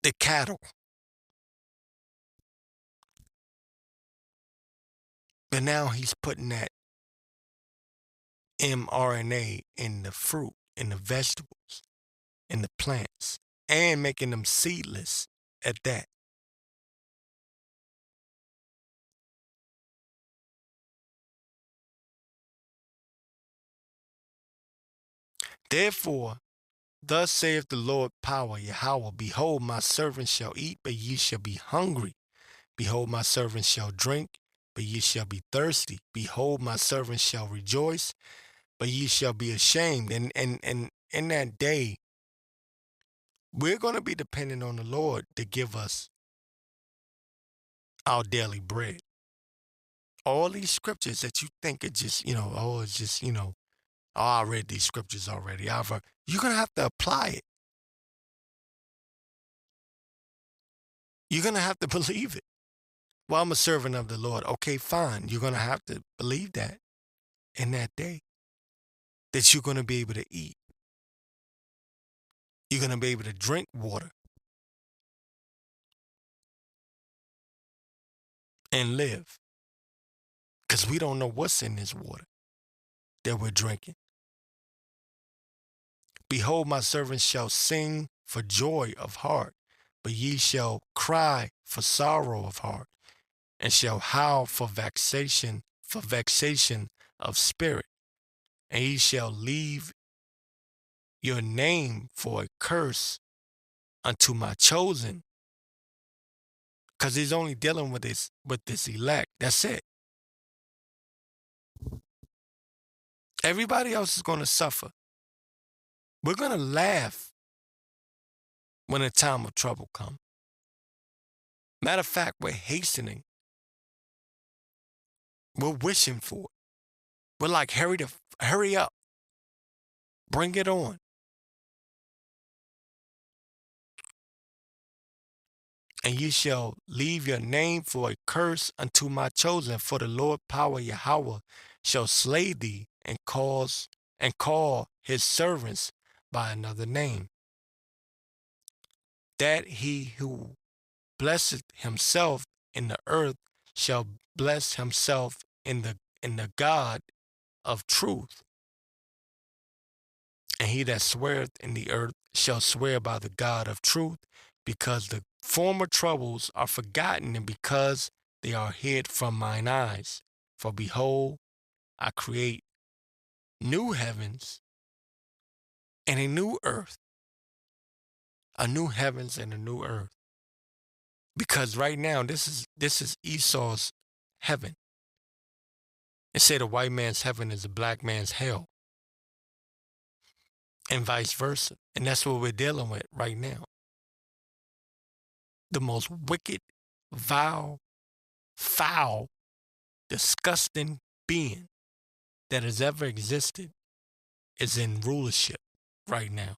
the cattle. But now he's putting that mRNA in the fruit, in the vegetables, in the plants, and making them seedless at that. Therefore, thus saith the Lord power, Yahweh, behold, my servant shall eat, but ye shall be hungry. Behold, my servant shall drink, but ye shall be thirsty. Behold, my servant shall rejoice, but ye shall be ashamed. And in that day, we're going to be dependent on the Lord to give us our daily bread. All these scriptures that you think are just, oh, it's just, oh, I read these scriptures already. You're going to have to apply it. You're going to have to believe it. Well, I'm a servant of the Lord. Okay, fine. You're going to have to believe that in that day, that you're going to be able to eat. You're going to be able to drink water and live. Because we don't know what's in this water that we're drinking. Behold, my servants shall sing for joy of heart, but ye shall cry for sorrow of heart, and shall howl for vexation of spirit. And ye shall leave your name for a curse unto my chosen. Because he's only dealing with this elect. That's it. Everybody else is going to suffer. We're going to laugh when a time of trouble comes. Matter of fact, we're hastening. We're wishing for it. We're like, hurry up, bring it on. And you shall leave your name for a curse unto my chosen, for the Lord power Yahweh shall slay thee and call his servants by another name. That he who blesseth himself in the earth shall bless himself in the God of truth. And he that sweareth in the earth shall swear by the God of truth, because the former troubles are forgotten, and because they are hid from mine eyes. For behold, I create new heavens and a new earth, a new heavens and a new earth. Because right now, this is Esau's heaven. They say the white man's heaven is the black man's hell, and vice versa. And that's what we're dealing with right now. The most wicked, vile, foul, disgusting being that has ever existed is in rulership right now.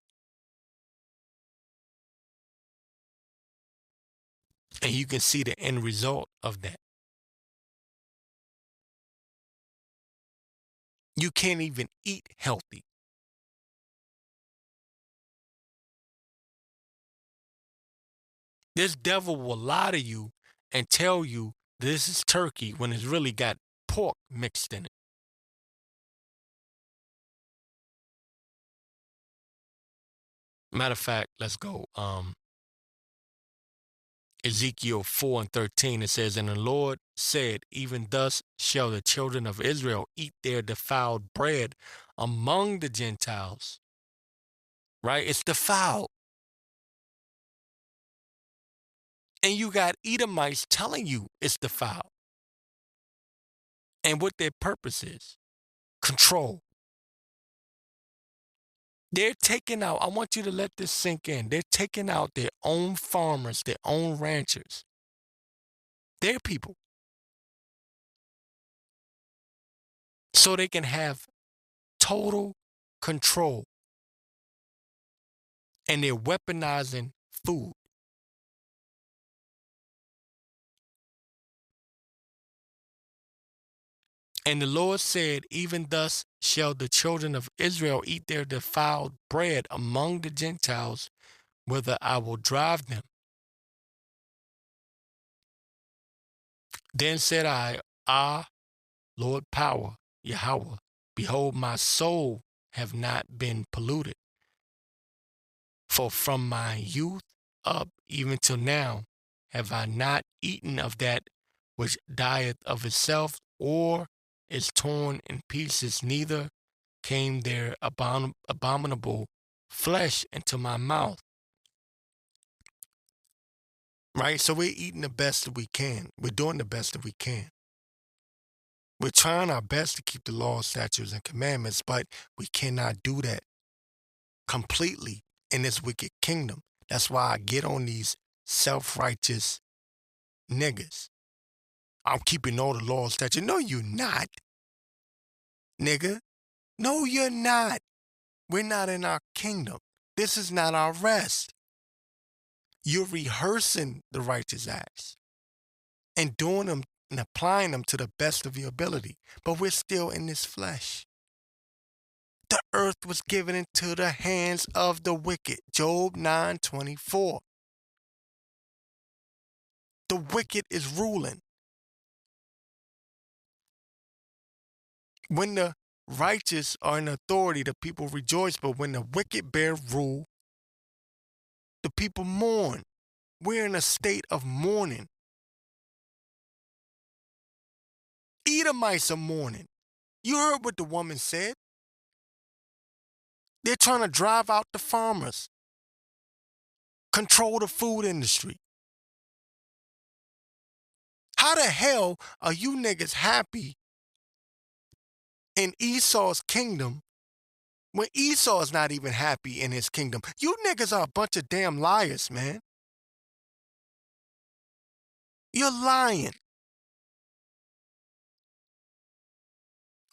And you can see the end result of that. You can't even eat healthy. This devil will lie to you and tell you this is turkey when it's really got pork mixed in it. Matter of fact, let's go. Ezekiel 4:13, it says, and the Lord said, even thus shall the children of Israel eat their defiled bread among the Gentiles. Right? It's defiled. And you got Edomites telling you it's defiled. And what their purpose is control. They're taking out, I want you to let this sink in. They're taking out their own farmers, their own ranchers, their people, so they can have total control. And they're weaponizing food. And the Lord said, even thus shall the children of Israel eat their defiled bread among the Gentiles, whither I will drive them. Then said I, Ah, Lord power, Yahweh, behold, my soul have not been polluted. For from my youth up even till now have I not eaten of that which dieth of itself, or is torn in pieces, neither came there abominable flesh into my mouth. Right? So we're eating the best that we can. We're doing the best that we can. We're trying our best to keep the laws, statutes, and commandments, but we cannot do that completely in this wicked kingdom. That's why I get on these self-righteous niggas. I'm keeping all the laws, statutes. No, you're not, nigga. No, you're not. We're not in our kingdom. This is not our rest. You're rehearsing the righteous acts and doing them and applying them to the best of your ability. But we're still in this flesh. The earth was given into the hands of the wicked. Job 9:24. The wicked is ruling. When the righteous are in authority, the people rejoice. But when the wicked bear rule, the people mourn. We're in a state of mourning. Edomites are mourning. You heard what the woman said. They're trying to drive out the farmers, control the food industry. How the hell are you niggas happy in Esau's kingdom when Esau's not even happy in his kingdom? You niggas are a bunch of damn liars, man. You're lying.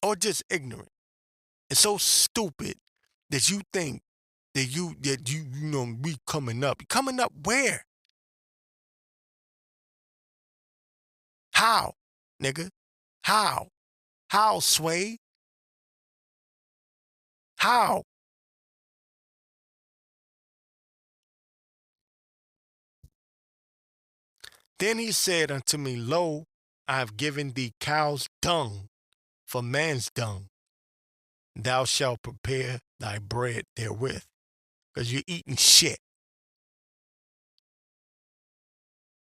or just ignorant and so stupid that you think that we coming up. Coming up where? How, nigga? How? How, Sway? How? Then he said unto me, Lo, I have given thee cow's dung for man's dung. Thou shalt prepare thy bread therewith. Because you're eating shit.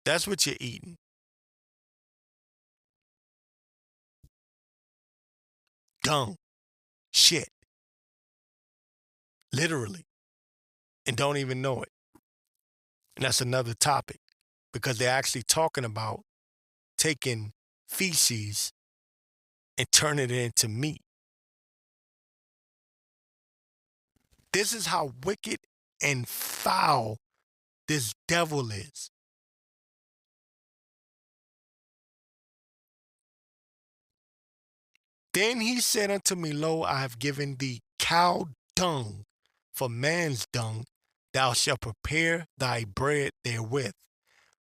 That's what you're eating. Dung. Shit. Literally. And don't even know it. And that's another topic. Because they're actually talking about taking feces and turning it into meat. This is how wicked and foul this devil is. Then he said unto me, Lo, I have given thee cow dung for man's dung. Thou shalt prepare thy bread therewith.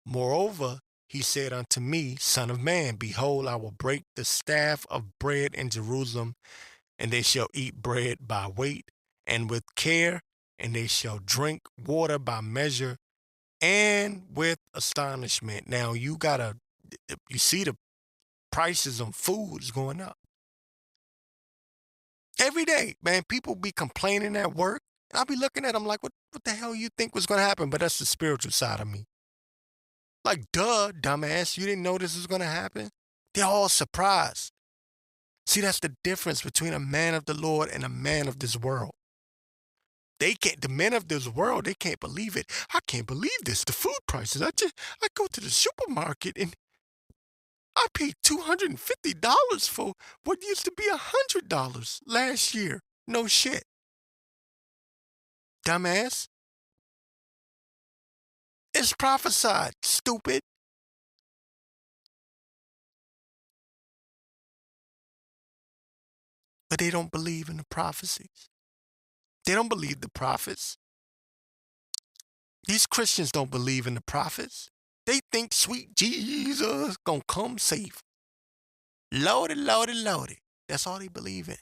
Moreover, he said unto me, Son of man, behold, I will break the staff of bread in Jerusalem, and they shall eat bread by weight and with care, and they shall drink water by measure and with astonishment. Now you see the prices on food is going up. Every day, man, people be complaining at work. And I'll be looking at them like, what the hell you think was going to happen? But that's the spiritual side of me. Like, duh, dumbass, you didn't know this was going to happen? They're all surprised. See, that's the difference between a man of the Lord and a man of this world. The men of this world, they can't believe it. I can't believe this. The food prices. I go to the supermarket and I paid $250 for what used to be $100 last year. No shit. Dumbass. It's prophesied, stupid. But they don't believe in the prophecies. They don't believe the prophets. These Christians don't believe in the prophets. They think sweet Jesus gonna come save. Lordy, Lordy, Lordy. That's all they believe in.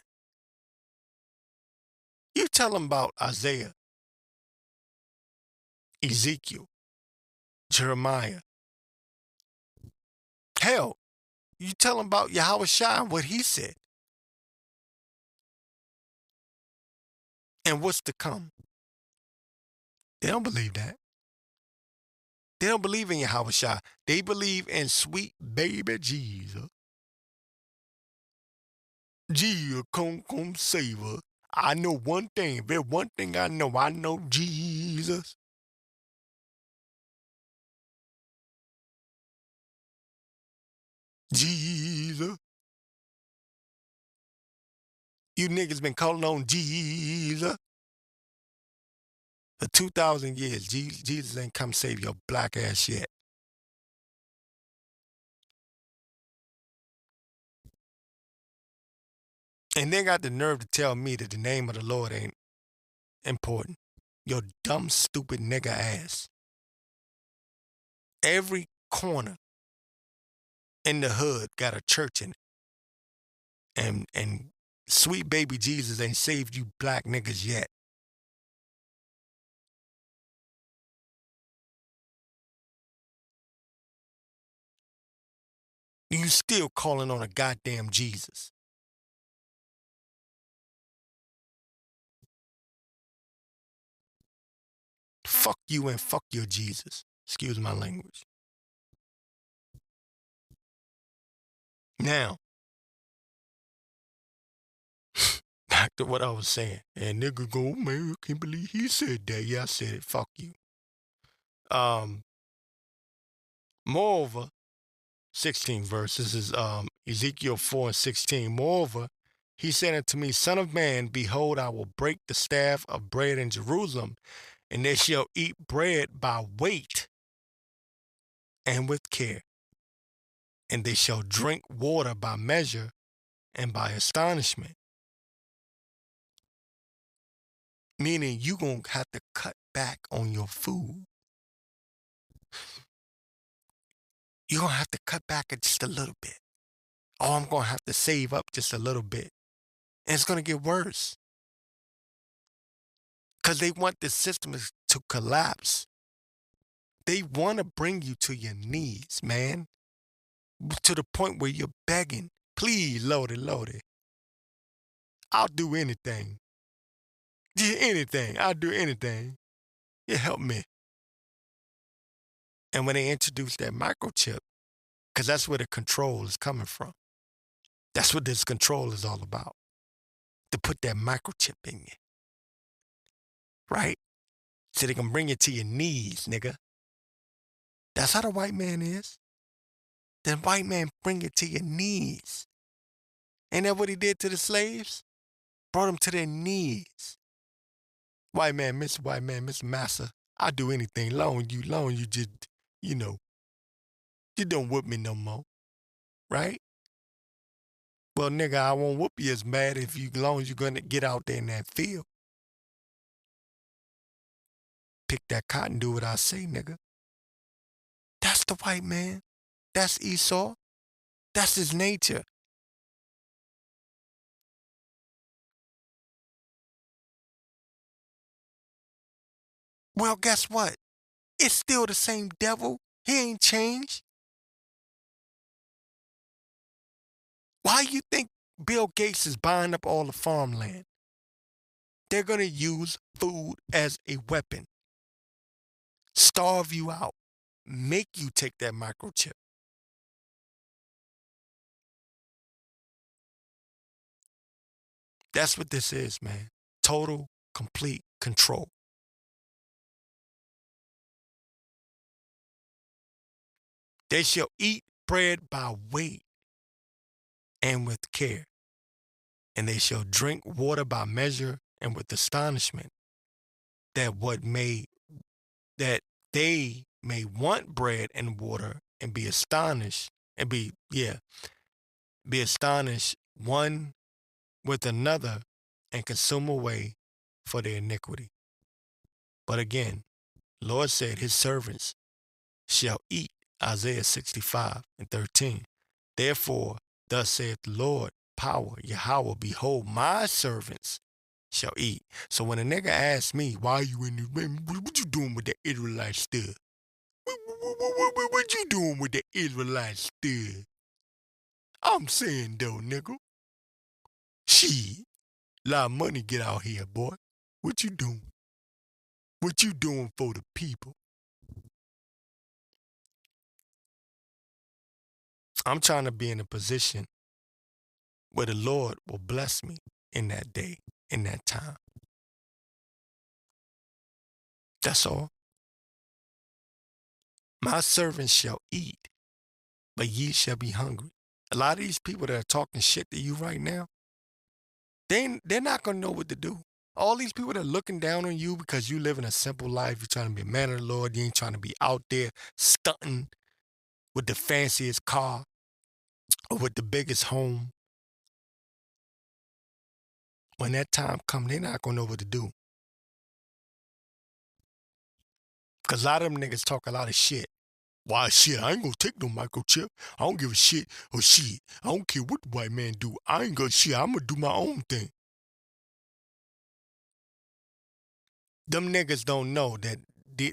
You tell them about Isaiah, Ezekiel, Jeremiah. Hell, you tell them about Yahweh Shai and what he said. And what's to come. They don't believe that. They don't believe in Yahweh Shai. They believe in sweet baby Jesus. Jesus come save us. I know one thing. There's one thing I know. I know Jesus. Jesus. You niggas been calling on Jesus for 2,000 years. Jesus ain't come save your black ass yet. And they got the nerve to tell me that the name of the Lord ain't important. Your dumb, stupid nigga ass. Every corner in the hood got a church in it. And sweet baby Jesus ain't saved you black niggas yet. You still calling on a goddamn Jesus. Fuck you and fuck your Jesus. Excuse my language. Now, back to what I was saying. And nigga go, man, I can't believe he said that. Yeah, I said it. Fuck you. Moreover, 16 verse. This is Ezekiel 4:16. Moreover, he said unto me, Son of man, behold, I will break the staff of bread in Jerusalem, and they shall eat bread by weight and with care, and they shall drink water by measure, and by astonishment. Meaning you gonna have to cut back on your food. You're gonna have to cut back just a little bit. Oh, I'm gonna have to save up just a little bit. And it's gonna get worse. Because they want the system to collapse. They want to bring you to your knees, man. To the point where you're begging, please, Lordy, Lordy, I'll do anything. Anything. I'll do anything. You help me. And when they introduce that microchip, because that's where the control is coming from. That's what this control is all about. To put that microchip in you. Right? So they can bring you to your knees, nigga. That's how the white man is. The white man bring you to your knees. Ain't that what he did to the slaves? Brought them to their knees. White man, Mr. Massa, I'll do anything long you just, you know, you don't whoop me no more. Right? Well, nigga, I won't whoop you as mad if you long as you're gonna get out there in that field. Pick that cotton, do what I say, nigga. That's the white man. That's Esau. That's his nature. Well, guess what? It's still the same devil. He ain't changed. Why you think Bill Gates is buying up all the farmland? They're going to use food as a weapon. Starve you out. Make you take that microchip. That's what this is, man. Total, complete control. They shall eat bread by weight and with care, and they shall drink water by measure and with astonishment, that they may want bread and water and be astonished and be astonished one with another and consume away for their iniquity. But again, Lord said his servants shall eat, Isaiah 65:13. Therefore, thus saith the Lord, power, Yahweh, behold, my servants shall eat. So when a nigga asks me, why are you in this, what you doing with the Israelite stuff? What you doing with the Israelite stuff? I'm saying though, nigga, shit, lot of money get out here, boy. What you doing? What you doing for the people? I'm trying to be in a position where the Lord will bless me in that day, in that time. That's all. My servants shall eat, but ye shall be hungry. A lot of these people that are talking shit to you right now, they're not going to know what to do. All these people that are looking down on you because you live in a simple life, you're trying to be a man of the Lord, you ain't trying to be out there stunting with the fanciest car or with the biggest home. When that time comes, they're not going to know what to do. Because a lot of them niggas talk a lot of shit. Why shit, I ain't gonna take no microchip. I don't give a shit or shit. I don't care what the white man do. I ain't gonna shit. I'm gonna do my own thing. Them niggas don't know that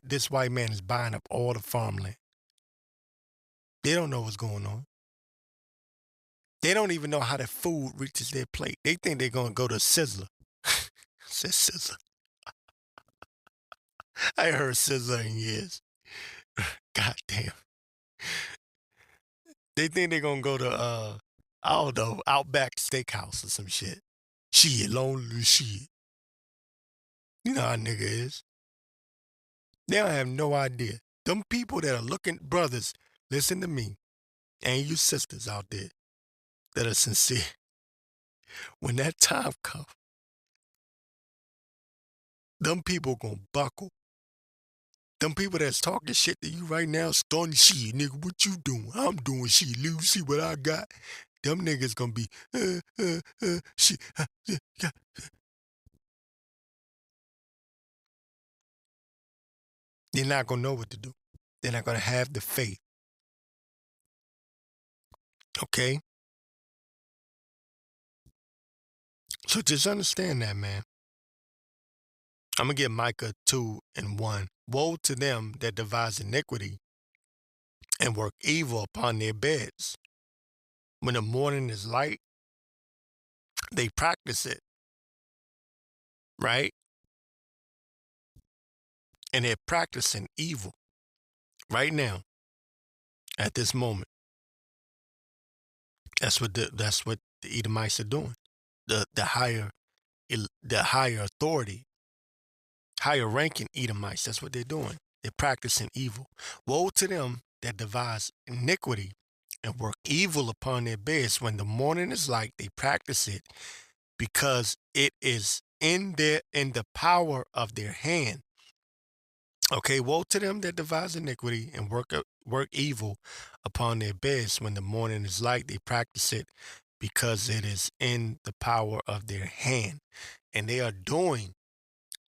this white man is buying up all the farmland. They don't know what's going on. They don't even know how the food reaches their plate. They think they're gonna go to Sizzler. Said Sizzler. I heard Sizzler in years. God damn. They think they're gonna go to I don't know, Outback Steakhouse or some shit. Shit, lonely shit. You know how a nigga is. They don't have no idea. Them people that are looking, brothers, listen to me, and you sisters out there that are sincere. When that time comes, them people gonna buckle. Them people that's talking shit to you right now, starting shit, nigga, what you doing? I'm doing shit, you see what I got? them niggas gonna be, shit. Yeah. They're not gonna know what to do. They're not gonna have the faith. Okay? So just understand that, man. I'm gonna get Micah 2:1. Woe to them that devise iniquity and work evil upon their beds. When the morning is light, they practice it, right? And they're practicing evil right now at this moment. That's what the Edomites are doing. The higher authority, higher ranking Edomites. That's what they're doing. They're practicing evil. Woe to them that devise iniquity and work evil upon their beds. When the morning is light, they practice it because it is in the power of their hand. Okay, woe to them that devise iniquity and work evil upon their beds. When the morning is light, they practice it because it is in the power of their hand. And they are doing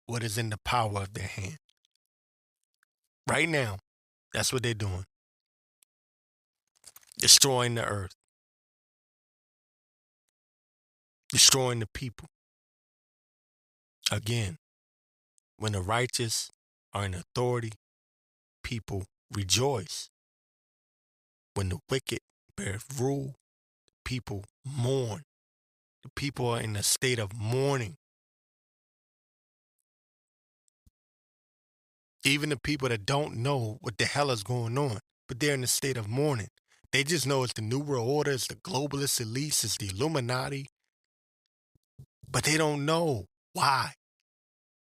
what is in the power of their hand. Right now, that's what they're doing. Destroying the earth. Destroying the people. Again, when the righteous are in authority, people rejoice. When the wicked bear rule, people mourn. The people are in a state of mourning. Even the people that don't know what the hell is going on, but they're in a state of mourning. They just know it's the New World Order, it's the globalist elites, it's the Illuminati, but they don't know why.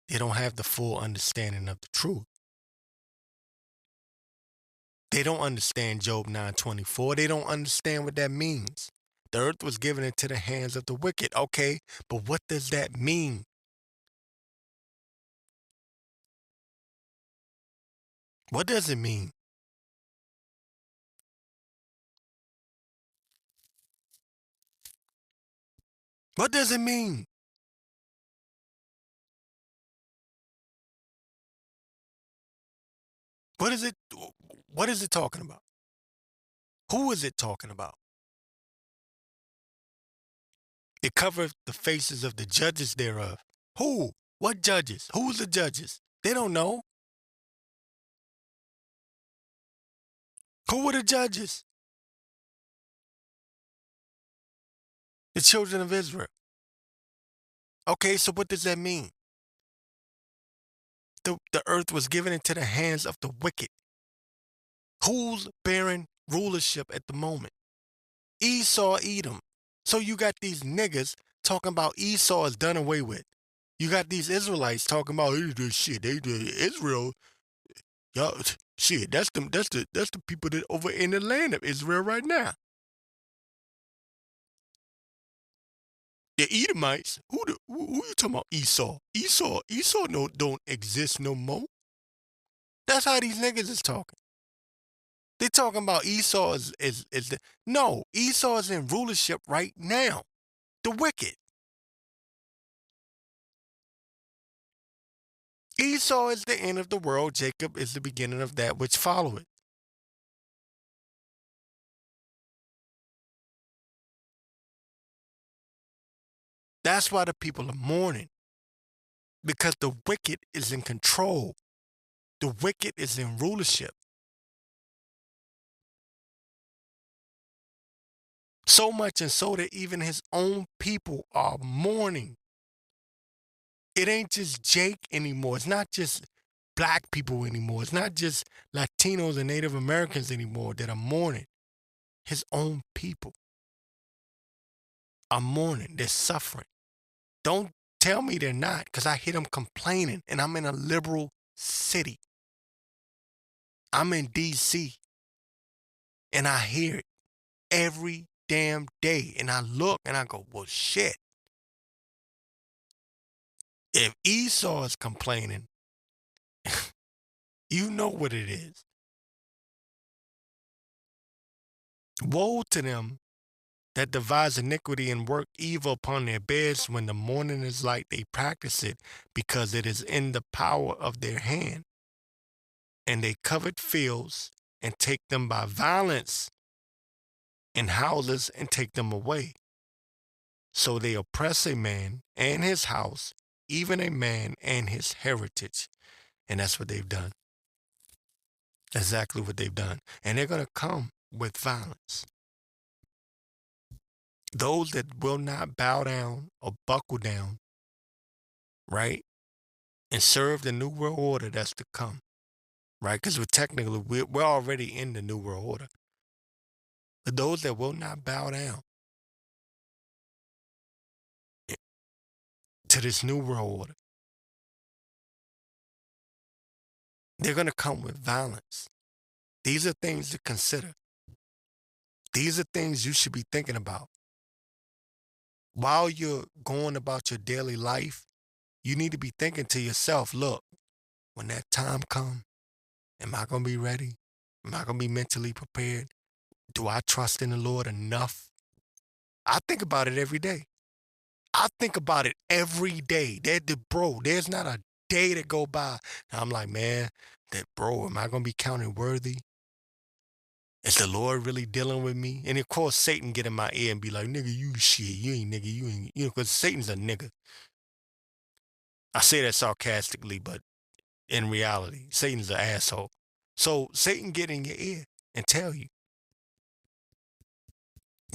They don't have the full understanding of the truth. They don't understand Job 9:24. They don't understand what that means. The earth was given into the hands of the wicked. Okay, but what does that mean? What does it mean? What does it mean? What is it? What is it talking about? Who is it talking about? It covereth the faces of the judges thereof. Who? What judges? Who's the judges? They don't know. Who were the judges? The children of Israel. Okay, so what does that mean? The earth was given into the hands of the wicked. Who's bearing rulership at the moment? Esau, Edom. So you got these niggas talking about Esau is done away with. You got these Israelites talking about shit. Israel, y'all, shit. That's the people that over in the land of Israel right now. The Edomites. Who you talking about? Esau. Esau no don't exist no more. That's how these niggas is talking. They talking about Esau is the no. Esau is in rulership right now. The wicked. Esau is the end of the world. Jacob is the beginning of that which followeth. That's why the people are mourning. Because the wicked is in control. The wicked is in rulership. So much and so that even his own people are mourning. It ain't just Jake anymore. It's not just black people anymore. It's not just Latinos and Native Americans anymore that are mourning. His own people are mourning. They're suffering. Don't tell me they're not, because I hear them complaining, and I'm in a liberal city. I'm in D.C., and I hear it every damn day. And I look and I go, well, shit. If Esau is complaining, you know what it is. Woe to them that devise iniquity and work evil upon their beds. When the morning is light, they practice it, because it is in the power of their hand. And they covet fields and take them by violence, and houses and take them away. So they oppress a man and his house, even a man and his heritage. And that's what they've done. Exactly what they've done. And they're going to come with violence. Those that will not bow down or buckle down, right, and serve the new world order that's to come, right? Because we're already in the new world order. But those that will not bow down to this new world order, they're going to come with violence. These are things to consider. These are things you should be thinking about. While you're going about your daily life, you need to be thinking to yourself, look, when that time comes, am I going to be ready? Am I going to be mentally prepared? Do I trust in the Lord enough? I think about it every day. I think about it every day. There's not a day that go by. I'm like, man, am I going to be counted worthy? Is the Lord really dealing with me? And of course, Satan get in my ear and be like, nigga, you shit. You ain't nigga. You ain't, because Satan's a nigga. I say that sarcastically, but in reality, Satan's an asshole. So Satan get in your ear and tell you,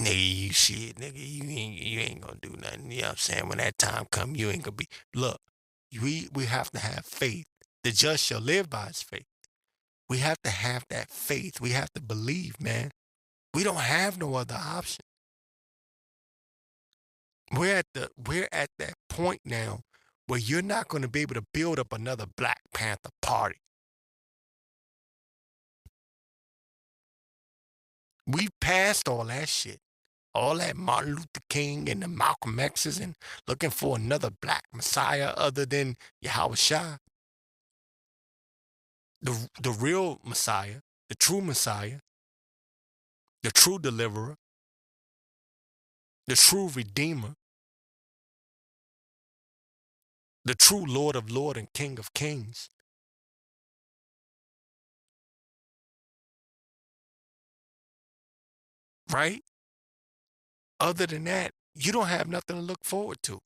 nigga, you shit, nigga, you ain't gonna do nothing. You know what I'm saying? When that time come, you ain't gonna be. Look, we have to have faith. The just shall live by his faith. We have to have that faith. We have to believe, man. We don't have no other option. We're at that point now where you're not going to be able to build up another Black Panther party. We've passed all that shit. All that Martin Luther King and the Malcolm X's and looking for another black messiah other than Yahweh Shai. The real messiah, the true messiah, the true deliverer, the true redeemer, the true Lord of Lords and King of Kings. Right? Other than that, you don't have nothing to look forward to.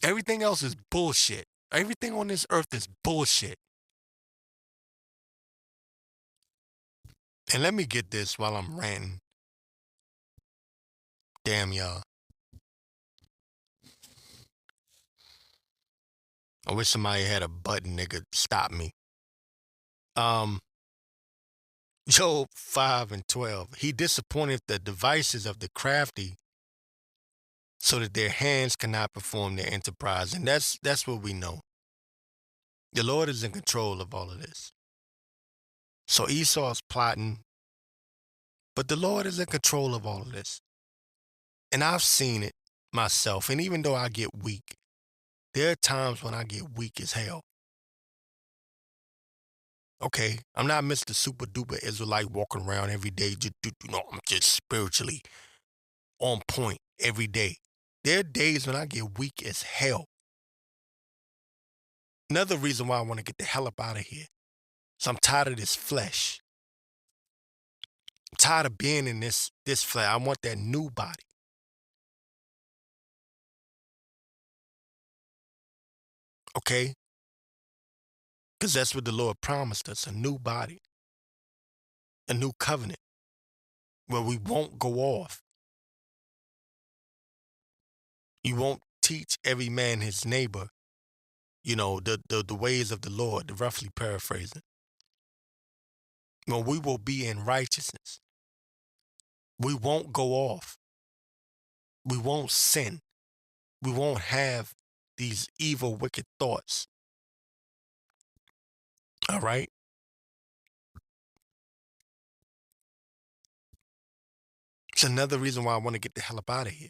Everything else is bullshit. Everything on this earth is bullshit. And let me get this while I'm ranting. Damn y'all. I wish somebody had a button that could stop me. Job 5 and 12. He disappointeth the devices of the crafty, so that their hands cannot perform their enterprise. And that's what we know. The Lord is in control of all of this. So Esau's plotting, but the Lord is in control of all of this. And I've seen it myself. And even though I get weak, there are times when I get weak as hell. Okay, I'm not Mr. Super Duper Israelite walking around every day. I'm just spiritually on point every day. There are days when I get weak as hell. Another reason why I want to get the hell up out of here. So I'm tired of this flesh. I'm tired of being in this flesh. I want that new body. Okay? Because that's what the Lord promised us, a new body. A new covenant where we won't go off. You won't teach every man his neighbor, the ways of the Lord, roughly paraphrasing. Well, we will be in righteousness. We won't go off. We won't sin. We won't have these evil, wicked thoughts. All right? It's another reason why I want to get the hell up out of here.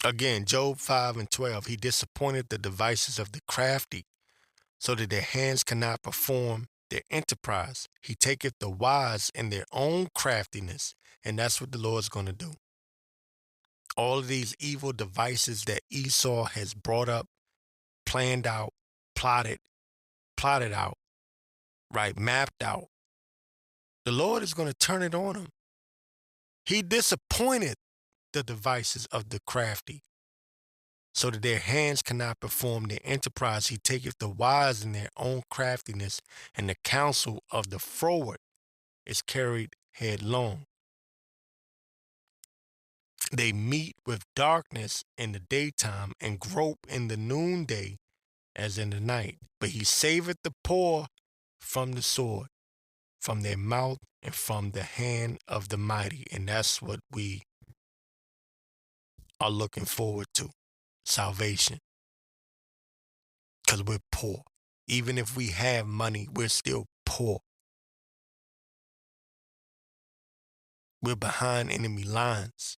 Again, Job 5 and 12, he disappointed the devices of the crafty, so that their hands cannot perform their enterprise. He taketh the wise in their own craftiness. And that's what the Lord's going to do. All of these evil devices that Esau has brought up, planned out, plotted out, right, mapped out. The Lord is going to turn it on them. He disappointed the devices of the crafty, so that their hands cannot perform their enterprise. He taketh the wise in their own craftiness, and the counsel of the froward is carried headlong. They meet with darkness in the daytime, and grope in the noonday as in the night. But he saveth the poor from the sword, from their mouth, and from the hand of the mighty. And that's what we are looking forward to, salvation. Because we're poor. Even if we have money, we're still poor. We're behind enemy lines.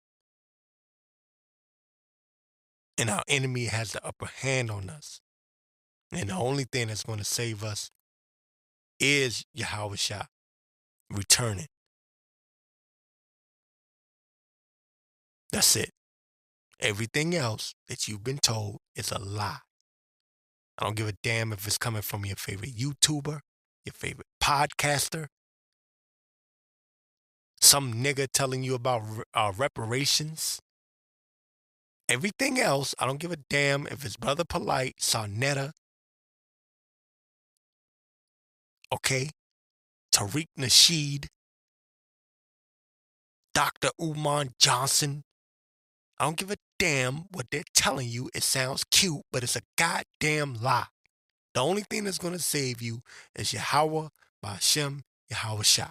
And our enemy has the upper hand on us. And the only thing that's going to save us is Yahweh Shah returning. That's it. Everything else that you've been told is a lie. I don't give a damn if it's coming from your favorite YouTuber, your favorite podcaster, some nigga telling you about reparations. Everything else, I don't give a damn if it's Brother Polite, Sarnetta, okay, Tariq Nasheed, Dr. Umar Johnson. I don't give a damn what they're telling you. It sounds cute, but it's a goddamn lie. The only thing that's going to save you is Yahweh, Ba'ashem, Yahweh Shah.